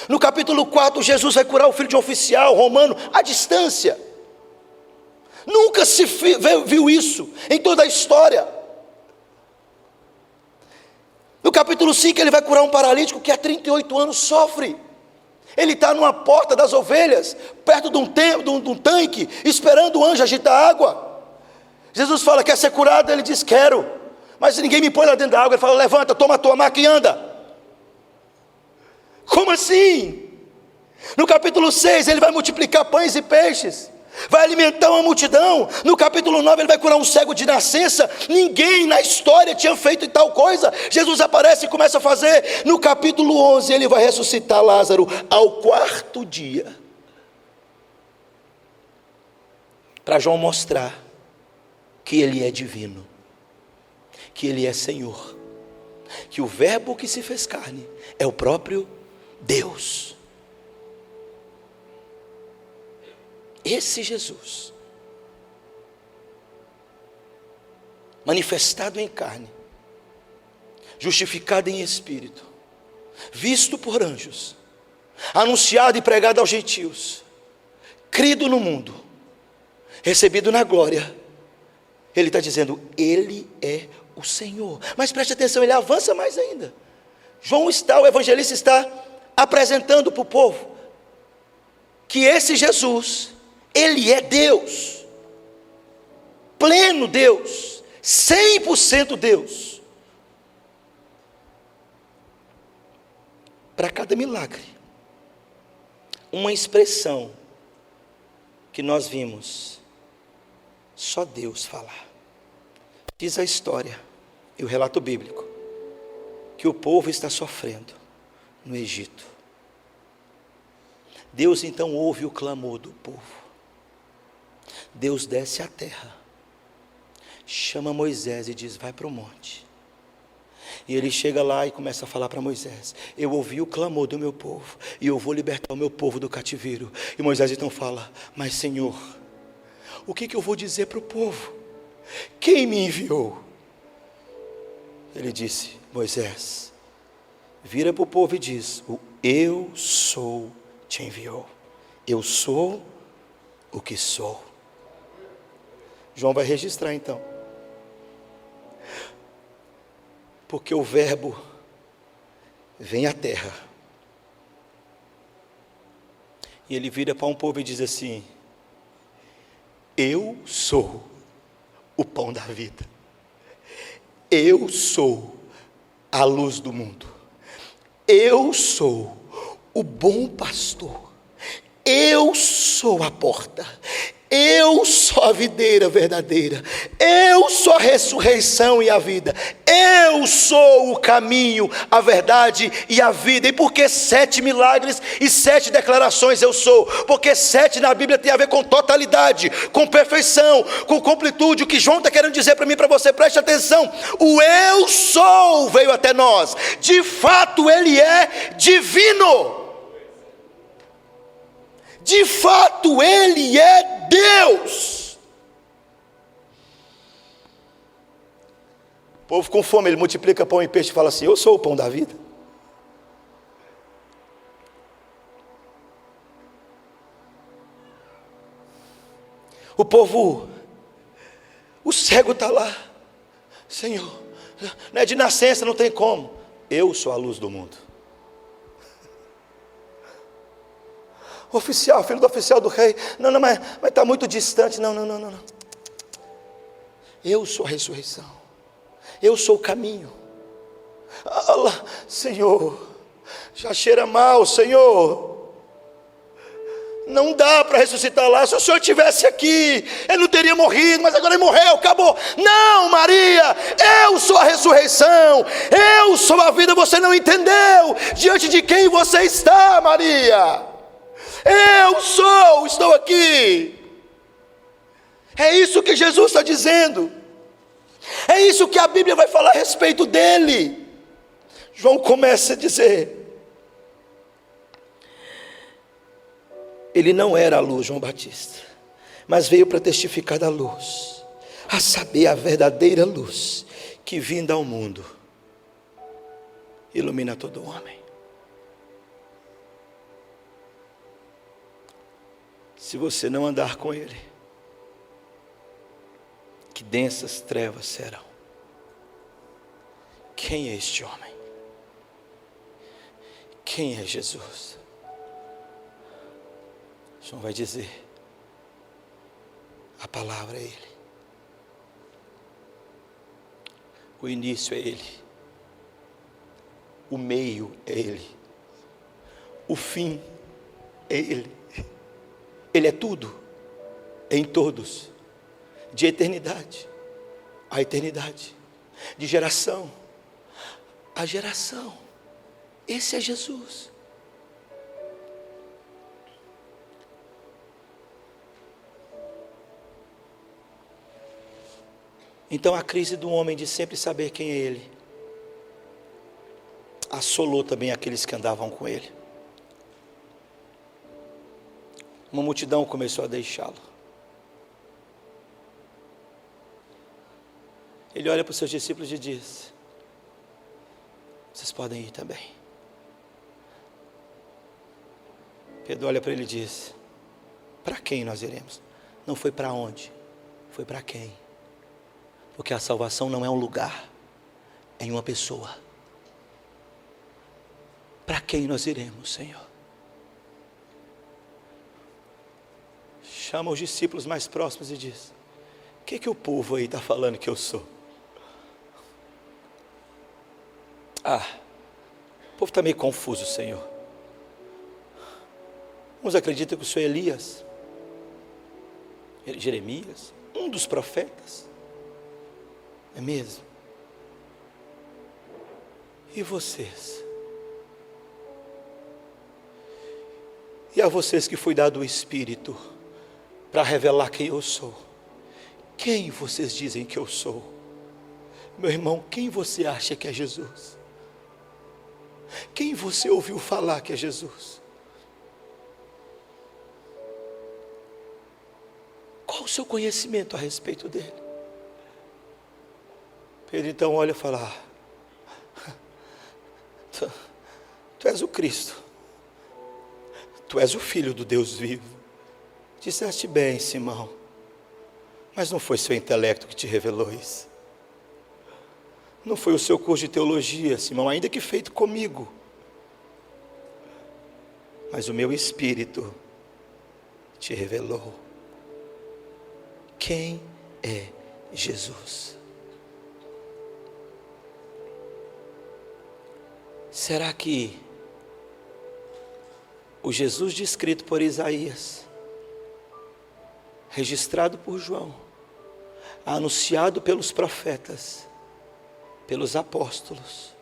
No capítulo 4 Jesus vai curar o filho de um oficial romano à distância. Nunca se viu isso em toda a história. No capítulo 5 ele vai curar um paralítico que há 38 anos sofre. Ele está numa porta das ovelhas, perto de um tanque, esperando o anjo agitar água. Jesus fala: quer ser curado? Ele diz: quero, mas ninguém me põe lá dentro da água. Ele fala: levanta, toma a tua maca e anda. Como assim? No capítulo 6 ele vai multiplicar pães e peixes, vai alimentar uma multidão. No capítulo 9 ele vai curar um cego de nascença. Ninguém na história tinha feito tal coisa. Jesus aparece e começa a fazer. No capítulo 11 ele vai ressuscitar Lázaro ao 4º dia, para João mostrar que ele é divino, que ele é Senhor, que o verbo que se fez carne é o próprio Deus. Esse Jesus, manifestado em carne, justificado em espírito, visto por anjos, anunciado e pregado aos gentios, crido no mundo, recebido na glória, ele está dizendo: ele é o Senhor. Mas preste atenção, ele avança mais ainda. O evangelista está apresentando para o povo que esse Jesus, ele é Deus, pleno Deus, 100% Deus. Para cada milagre, uma expressão que nós vimos só Deus falar. Diz a história e o relato bíblico que o povo está sofrendo no Egito. Deus então ouve o clamor do povo. Deus desce à terra, chama Moisés e diz: vai para o monte. E ele chega lá e começa a falar para Moisés: eu ouvi o clamor do meu povo, e eu vou libertar o meu povo do cativeiro. E Moisés então fala: mas Senhor, o que eu vou dizer para o povo? Quem me enviou? Ele disse: Moisés, vira para o povo e diz: o eu sou te enviou. Eu sou o que sou. João vai registrar então, porque o verbo vem à terra, e ele vira para um povo e diz assim: eu sou o pão da vida. Eu sou a luz do mundo. Eu sou o bom pastor. Eu sou a porta. Eu sou a videira verdadeira. Eu sou a ressurreição e a vida. Eu sou o caminho, a verdade e a vida. E por que 7 milagres e 7 declarações eu sou? Porque 7 na Bíblia tem a ver com totalidade, com perfeição, com completude. O que João está querendo dizer para mim e para você, preste atenção. O eu sou veio até nós. De fato ele é divino. De fato ele é Deus. O povo com fome, ele multiplica pão e peixe e fala assim: eu sou o pão da vida. O povo, o cego está lá: Senhor, não é de nascença, não tem como. Eu sou a luz do mundo. Oficial, filho do oficial do rei: não, mas está muito distante. Não. Eu sou a ressurreição. Eu sou o caminho. Allah, Senhor, já cheira mal, Senhor. Não dá para ressuscitar lá. Se o Senhor estivesse aqui, ele não teria morrido, mas agora ele morreu, acabou. Não, Maria, eu sou a ressurreição, eu sou a vida. Você não entendeu diante de quem você está, Maria. Estou aqui. É isso que Jesus está dizendo. É isso que a Bíblia vai falar a respeito dele. João começa a dizer: ele não era a luz, João Batista, mas veio para testificar da luz, a saber, a verdadeira luz que vinda ao mundo ilumina todo homem. Se você não andar com ele, que densas trevas serão. Quem é este homem? Quem é Jesus? João vai dizer: a palavra é ele. O início é ele. O meio é ele. O fim é ele. Ele é tudo, em todos, de eternidade a eternidade, de geração a geração. Esse é Jesus. Então a crise do homem de sempre saber quem é ele assolou também aqueles que andavam com ele. Uma multidão começou a deixá-lo. Ele olha para os seus discípulos e diz: vocês podem ir também. Pedro olha para ele e diz: para quem nós iremos? Não foi para onde, foi para quem. Porque a salvação não é um lugar, é em uma pessoa. Para quem nós iremos, Senhor? Chama os discípulos mais próximos e diz: o que o povo aí está falando que eu sou? O povo está meio confuso, Senhor. Uns acreditam que o Senhor é Elias, Jeremias, um dos profetas. É mesmo? E vocês? E a vocês que foi dado o Espírito para revelar quem eu sou, quem vocês dizem que eu sou? Meu irmão, quem você acha que é Jesus? Quem você ouviu falar que é Jesus? Qual o seu conhecimento a respeito dele? Pedro então olha e fala: tu és o Cristo, tu és o Filho do Deus vivo. Disseste bem, Simão, mas não foi seu intelecto que te revelou isso. Não foi o seu curso de teologia, Simão, ainda que feito comigo, mas o meu Espírito te revelou. Quem é Jesus. Será que o Jesus descrito por Isaías, registrado por João, anunciado pelos profetas, pelos apóstolos,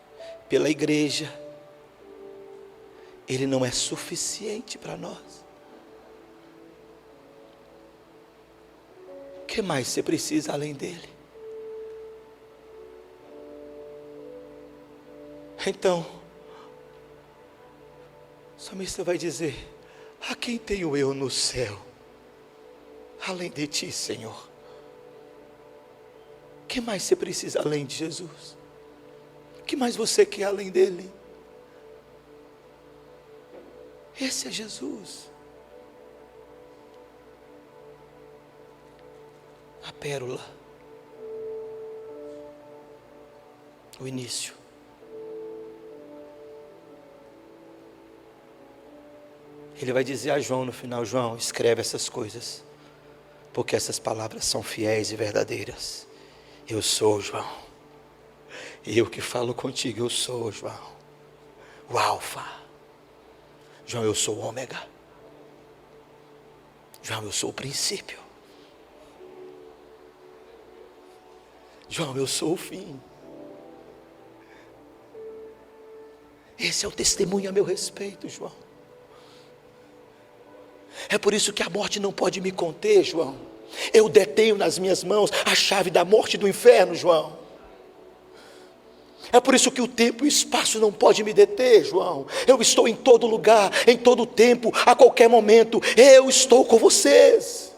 pela igreja, ele não é suficiente para nós? O que mais você precisa além dele? Então, o salmista vai dizer: a quem tenho eu no céu, além de ti, Senhor? O que mais você precisa além de Jesus? O que mais você quer além dele? Esse é Jesus. A pérola, o início. Ele vai dizer a João no final: João, escreve essas coisas, porque essas palavras são fiéis e verdadeiras. Eu sou João, eu que falo contigo, eu sou João, o Alfa. João, eu sou o Ômega. João, eu sou o princípio. João, eu sou o fim. Esse é o testemunho a meu respeito, João. É por isso que a morte não pode me conter, João. Eu detenho nas minhas mãos a chave da morte e do inferno, João. É por isso que o tempo e o espaço não pode me deter, João. Eu estou em todo lugar, em todo tempo, a qualquer momento. Eu estou com vocês.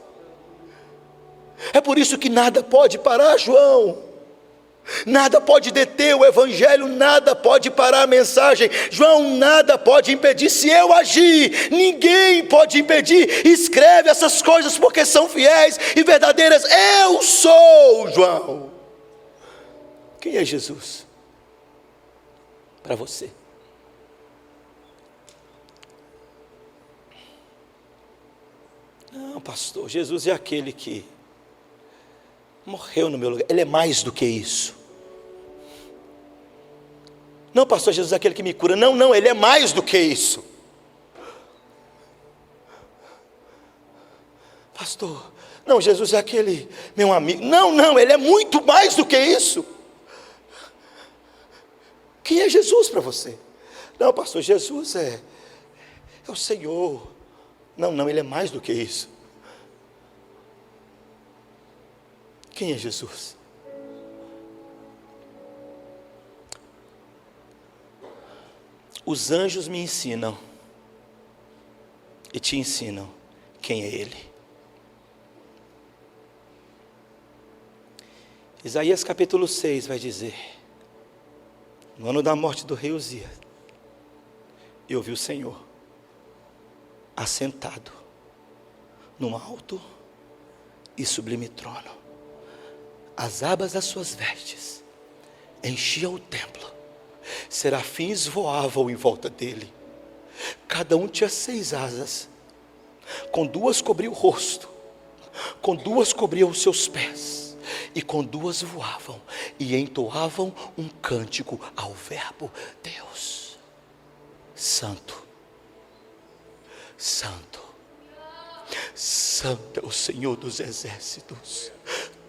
É por isso que nada pode parar, João. Nada pode deter o evangelho, nada pode parar a mensagem. João, nada pode impedir. Se eu agir, ninguém pode impedir. Escreve essas coisas porque são fiéis e verdadeiras. Eu sou João. Quem é Jesus para você? Não, pastor, Jesus é aquele que morreu no meu lugar. Ele é mais do que isso. Não, pastor, Jesus é aquele que me cura. Não, ele é mais do que isso. Pastor, não, Jesus é aquele meu amigo. Não, ele é muito mais do que isso. Quem é Jesus para você? Não, pastor, Jesus é o Senhor. Não, ele é mais do que isso. Quem é Jesus? Os anjos me ensinam e te ensinam quem é Ele. Isaías capítulo 6 vai dizer: no ano da morte do rei Uzias, eu vi o Senhor assentado num alto e sublime trono. As abas das suas vestes enchiam o templo. Serafins voavam em volta dele. Cada um tinha 6 asas. Com 2 cobria o rosto, com 2 cobriam os seus pés, e com 2 voavam e entoavam um cântico ao verbo Deus. Santo, Santo, Santo é o Senhor dos exércitos.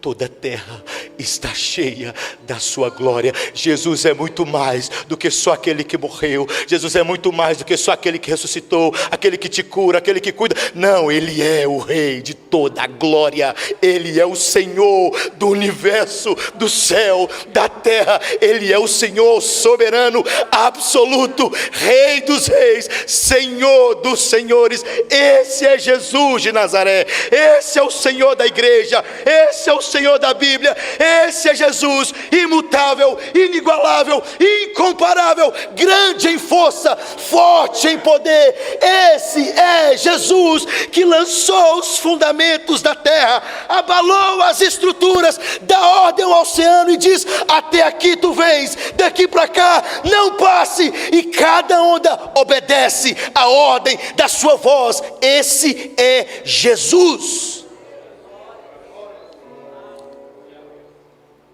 Toda a terra está cheia da sua glória. Jesus é muito mais do que só aquele que morreu. Jesus é muito mais do que só aquele que ressuscitou, aquele que te cura, aquele que cuida. Não, Ele é o Rei de toda a glória. Ele é o Senhor do universo, do céu, da terra. Ele é o Senhor soberano, absoluto, Rei dos reis, Senhor dos senhores. Esse é Jesus de Nazaré. Esse é o Senhor da igreja. Esse é o Senhor da Bíblia. Esse é Jesus, imutável, inigualável, incomparável, grande em força, forte em poder. Esse é Jesus que lançou os fundamentos da terra, abalou as estruturas, dá ordem ao oceano e diz: até aqui tu vens, daqui para cá não passe, e cada onda obedece à ordem da sua voz. Esse é Jesus.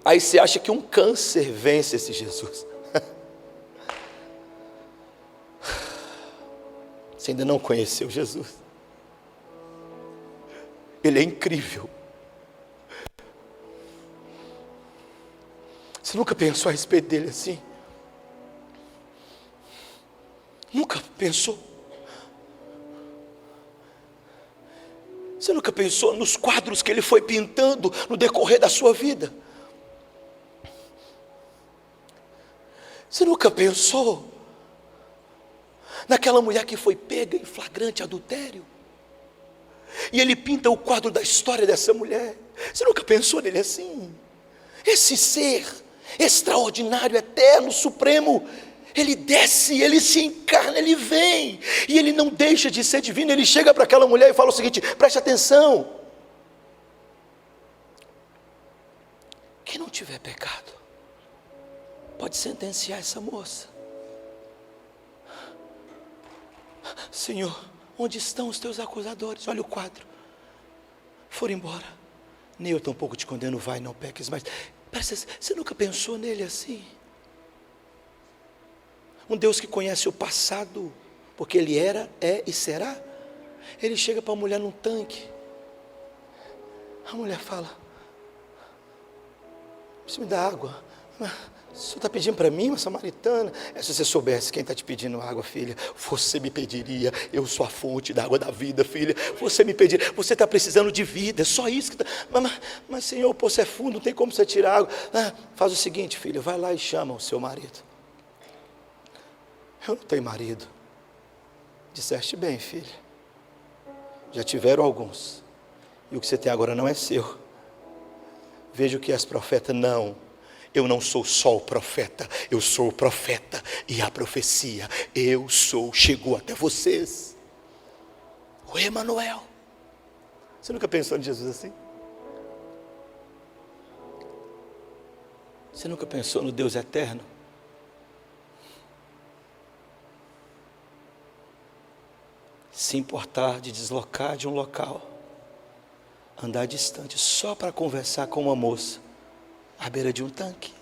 Aí você acha que um câncer vence esse Jesus. Você ainda não conheceu Jesus. Ele é incrível. Você nunca pensou a respeito dele assim? Nunca pensou? Você nunca pensou nos quadros que ele foi pintando no decorrer da sua vida? Você nunca pensou naquela mulher que foi pega em flagrante adultério? E ele pinta o quadro da história dessa mulher. Você nunca pensou nele assim? Esse ser extraordinário, eterno, supremo, ele desce, ele se encarna, ele vem, e ele não deixa de ser divino. Ele chega para aquela mulher e fala o seguinte: preste atenção, quem não tiver pecado, pode sentenciar essa moça. Senhor, onde estão os teus acusadores? Olha o quadro, foram embora, nem eu tampouco te condeno, vai, não peques mais. Você nunca pensou nele assim? Um Deus que conhece o passado, porque ele era, é e será. Ele chega para a mulher num tanque, a mulher fala: você me dá água? O senhor está pedindo para mim, uma samaritana? Se você soubesse quem está te pedindo água, filha, você me pediria. Eu sou a fonte da água da vida, filha. Você me pediria. Você está precisando de vida, é só isso que está. Mas Senhor, o poço é fundo, não tem como você tirar água. Faz o seguinte, filha, vai lá e chama o seu marido. Eu não tenho marido. Disseste bem, filha. Já tiveram alguns, e o que você tem agora não é seu. Veja o que és profeta. Não, eu não sou só o profeta, eu sou o profeta e a profecia. Eu sou, chegou até vocês, o Emanuel. Você nunca pensou em Jesus assim? Você nunca pensou no Deus eterno? Se importar de deslocar de um local, andar distante só para conversar com uma moça à beira de um tanque,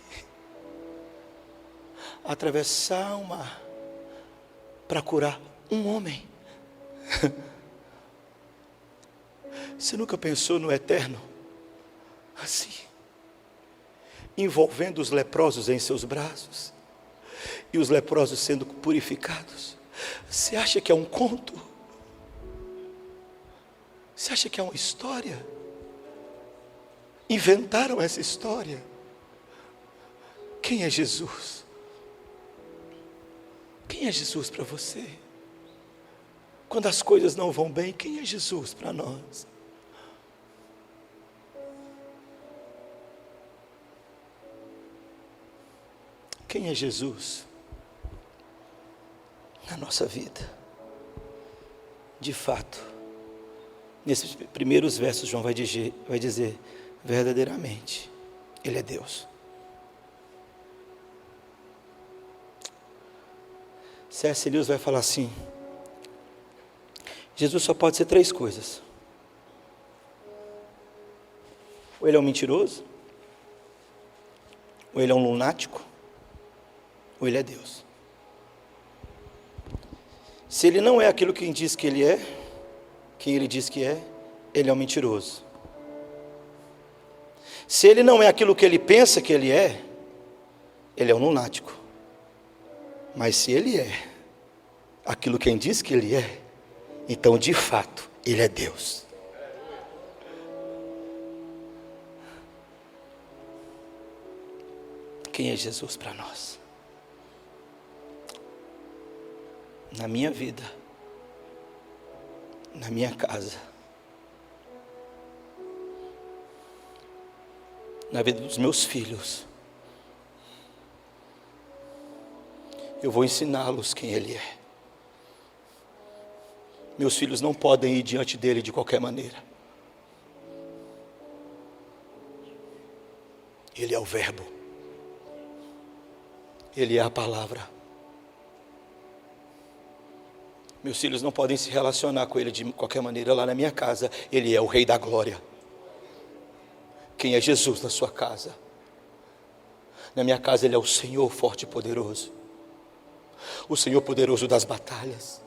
atravessar o mar para curar um homem. Você nunca pensou no eterno assim, envolvendo os leprosos em seus braços e os leprosos sendo purificados? Você acha que é um conto? Você acha que é uma história? Inventaram essa história. Quem é Jesus? Quem é Jesus para você? Quando as coisas não vão bem, quem é Jesus para nós? Quem é Jesus na nossa vida? De fato, nesses primeiros versos, João vai dizer, verdadeiramente, Ele é Deus. C.S. Lewis vai falar assim: Jesus só pode ser três coisas: ou Ele é um mentiroso, ou Ele é um lunático, ou Ele é Deus. Se Ele não é aquilo que diz que Ele é, quem Ele diz que é, Ele é um mentiroso. Se Ele não é aquilo que Ele pensa que Ele é um lunático. Mas se Ele é aquilo quem diz que Ele é, então de fato Ele é Deus. Quem é Jesus para nós? Na minha vida, na minha casa, na vida dos meus filhos, eu vou ensiná-los quem Ele é. Meus filhos não podem ir diante dEle de qualquer maneira. Ele é o Verbo, Ele é a palavra. Meus filhos não podem se relacionar com Ele de qualquer maneira. Lá na minha casa, Ele é o Rei da Glória. Quem é Jesus na sua casa? Na minha casa Ele é o Senhor forte e poderoso, o Senhor poderoso das batalhas.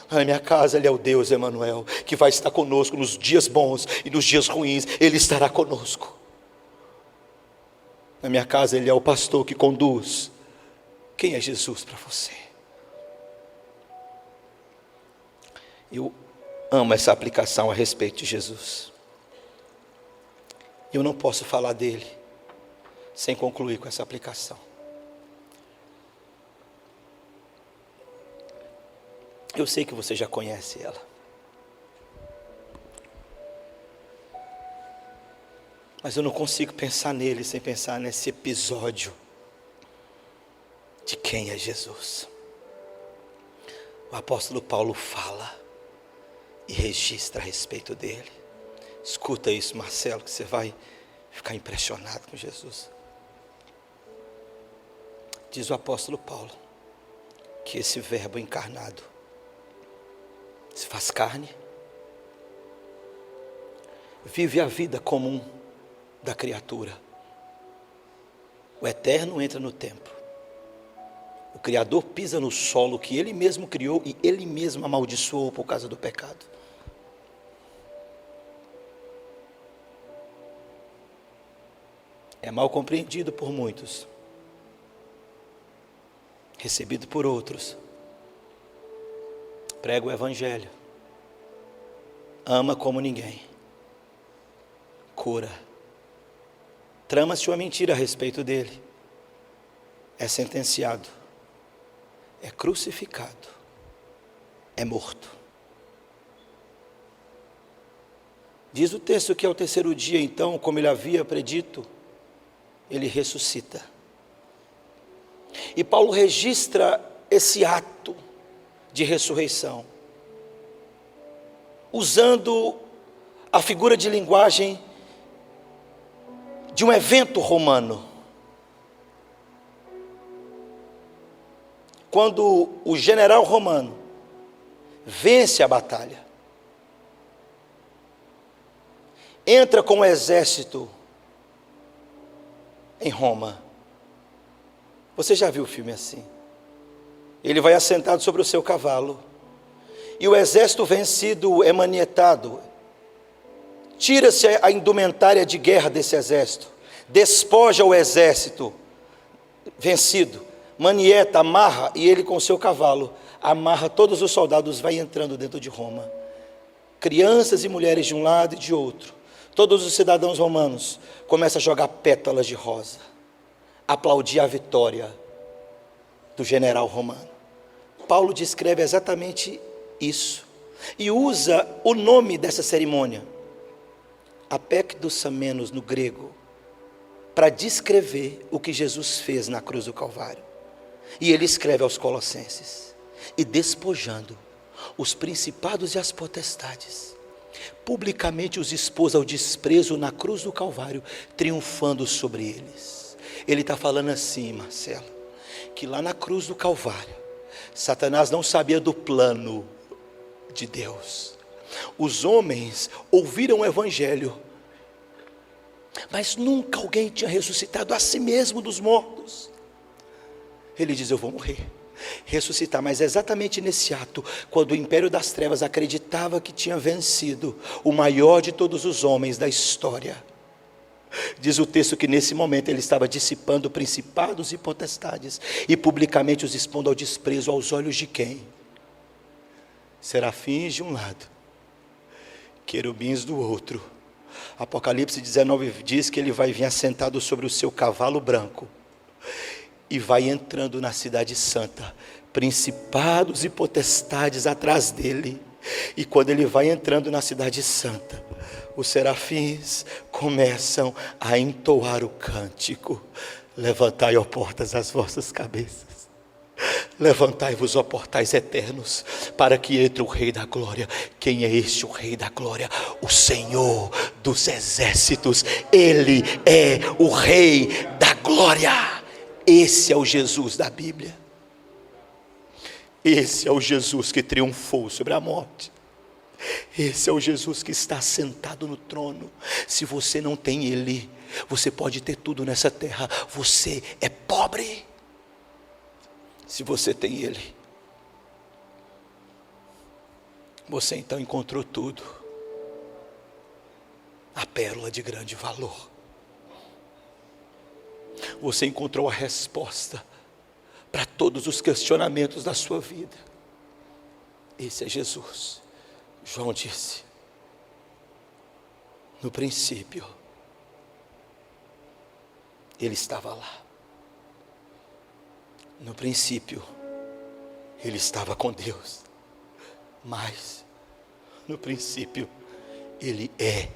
Na minha casa Ele é o Deus Emanuel, que vai estar conosco nos dias bons e nos dias ruins, Ele estará conosco. Na minha casa Ele é o pastor que conduz. Quem é Jesus para você? Eu amo essa aplicação a respeito de Jesus. Eu não posso falar dele sem concluir com essa aplicação. Eu sei que você já conhece ela. Mas eu não consigo pensar nele sem pensar nesse episódio de quem é Jesus. O apóstolo Paulo fala e registra a respeito dele. Escuta isso, Marcelo, que você vai ficar impressionado com Jesus. Diz o apóstolo Paulo que esse verbo encarnado se faz carne, vive a vida comum da criatura. O eterno entra no tempo. O Criador pisa no solo que Ele mesmo criou e Ele mesmo amaldiçoou por causa do pecado. É mal compreendido por muitos, recebido por outros. Prega o Evangelho, ama como ninguém, cura. Trama-se uma mentira a respeito dele, é sentenciado, é crucificado, é morto. Diz o texto que ao terceiro dia, então, como ele havia predito, ele ressuscita. E Paulo registra esse ato de ressurreição, usando a figura de linguagem de um evento romano. Quando o general romano vence a batalha, entra com o exército em Roma. Você já viu o filme assim? Ele vai assentado sobre o seu cavalo, e o exército vencido é manietado. Tira-se a indumentária de guerra desse exército, despoja o exército vencido, manieta, amarra, e ele com o seu cavalo amarra todos os soldados, vai entrando dentro de Roma. Crianças e mulheres de um lado e de outro. Todos os cidadãos romanos começam a jogar pétalas de rosa, aplaudir a vitória do general romano. Paulo descreve exatamente isso e usa o nome dessa cerimônia, apekdosamenos no grego, para descrever o que Jesus fez na cruz do Calvário. E ele escreve aos Colossenses: e despojando os principados e as potestades, publicamente os expôs ao desprezo na cruz do Calvário, triunfando sobre eles. Ele está falando assim, Marcelo, que lá na cruz do Calvário, Satanás não sabia do plano de Deus. Os homens ouviram o Evangelho, mas nunca alguém tinha ressuscitado a si mesmo dos mortos. Ele diz: eu vou morrer, ressuscitar. Mas é exatamente nesse ato, quando o império das trevas acreditava que tinha vencido o maior de todos os homens da história, diz o texto que nesse momento ele estava dissipando principados e potestades, e publicamente os expondo ao desprezo aos olhos de quem? Serafins de um lado, querubins do outro. Apocalipse 19 diz que ele vai vir assentado sobre o seu cavalo branco, e vai entrando na cidade santa, principados e potestades atrás dele. E quando ele vai entrando na cidade santa, os serafins começam a entoar o cântico: levantai, ó portas, as vossas cabeças, levantai-vos, ó portais eternos, para que entre o Rei da Glória. Quem é este o Rei da Glória? O Senhor dos exércitos. Ele é o Rei da Glória. Esse é o Jesus da Bíblia. Esse é o Jesus que triunfou sobre a morte. Esse é o Jesus que está sentado no trono. Se você não tem Ele, Você pode ter tudo nessa terra, você é pobre. Se você tem Ele, você então encontrou tudo. A pérola de grande valor. Você encontrou a resposta para todos os questionamentos da sua vida. Esse é Jesus. João disse: no princípio, Ele estava lá. No princípio, Ele estava com Deus. Mas, no princípio, Ele é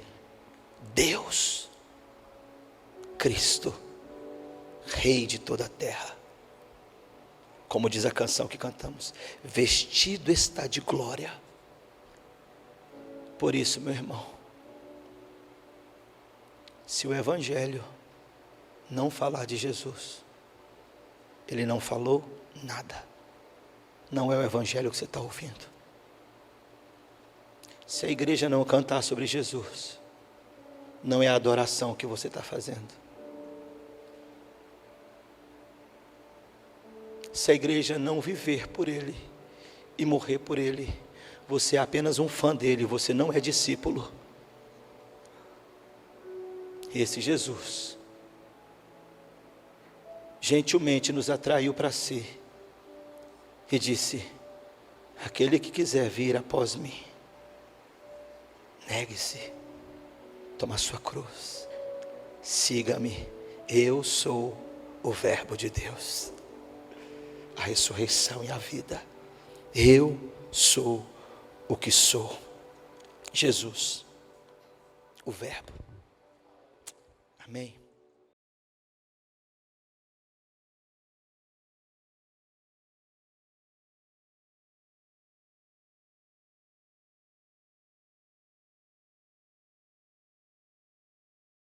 Deus. Cristo, Rei de toda a terra. Como diz a canção que cantamos, vestido está de glória. Por isso, meu irmão, se o Evangelho não falar de Jesus, ele não falou nada. Não é o Evangelho que você está ouvindo. Se a igreja não cantar sobre Jesus, não é a adoração que você está fazendo. Se a igreja não viver por Ele e morrer por Ele, você é apenas um fã dele, você não é discípulo. Esse Jesus gentilmente nos atraiu para si e disse: aquele que quiser vir após mim, negue-se, toma a sua cruz, siga-me. Eu sou o Verbo de Deus, a ressurreição e a vida. Eu sou o que sou. Jesus, o Verbo. Amém.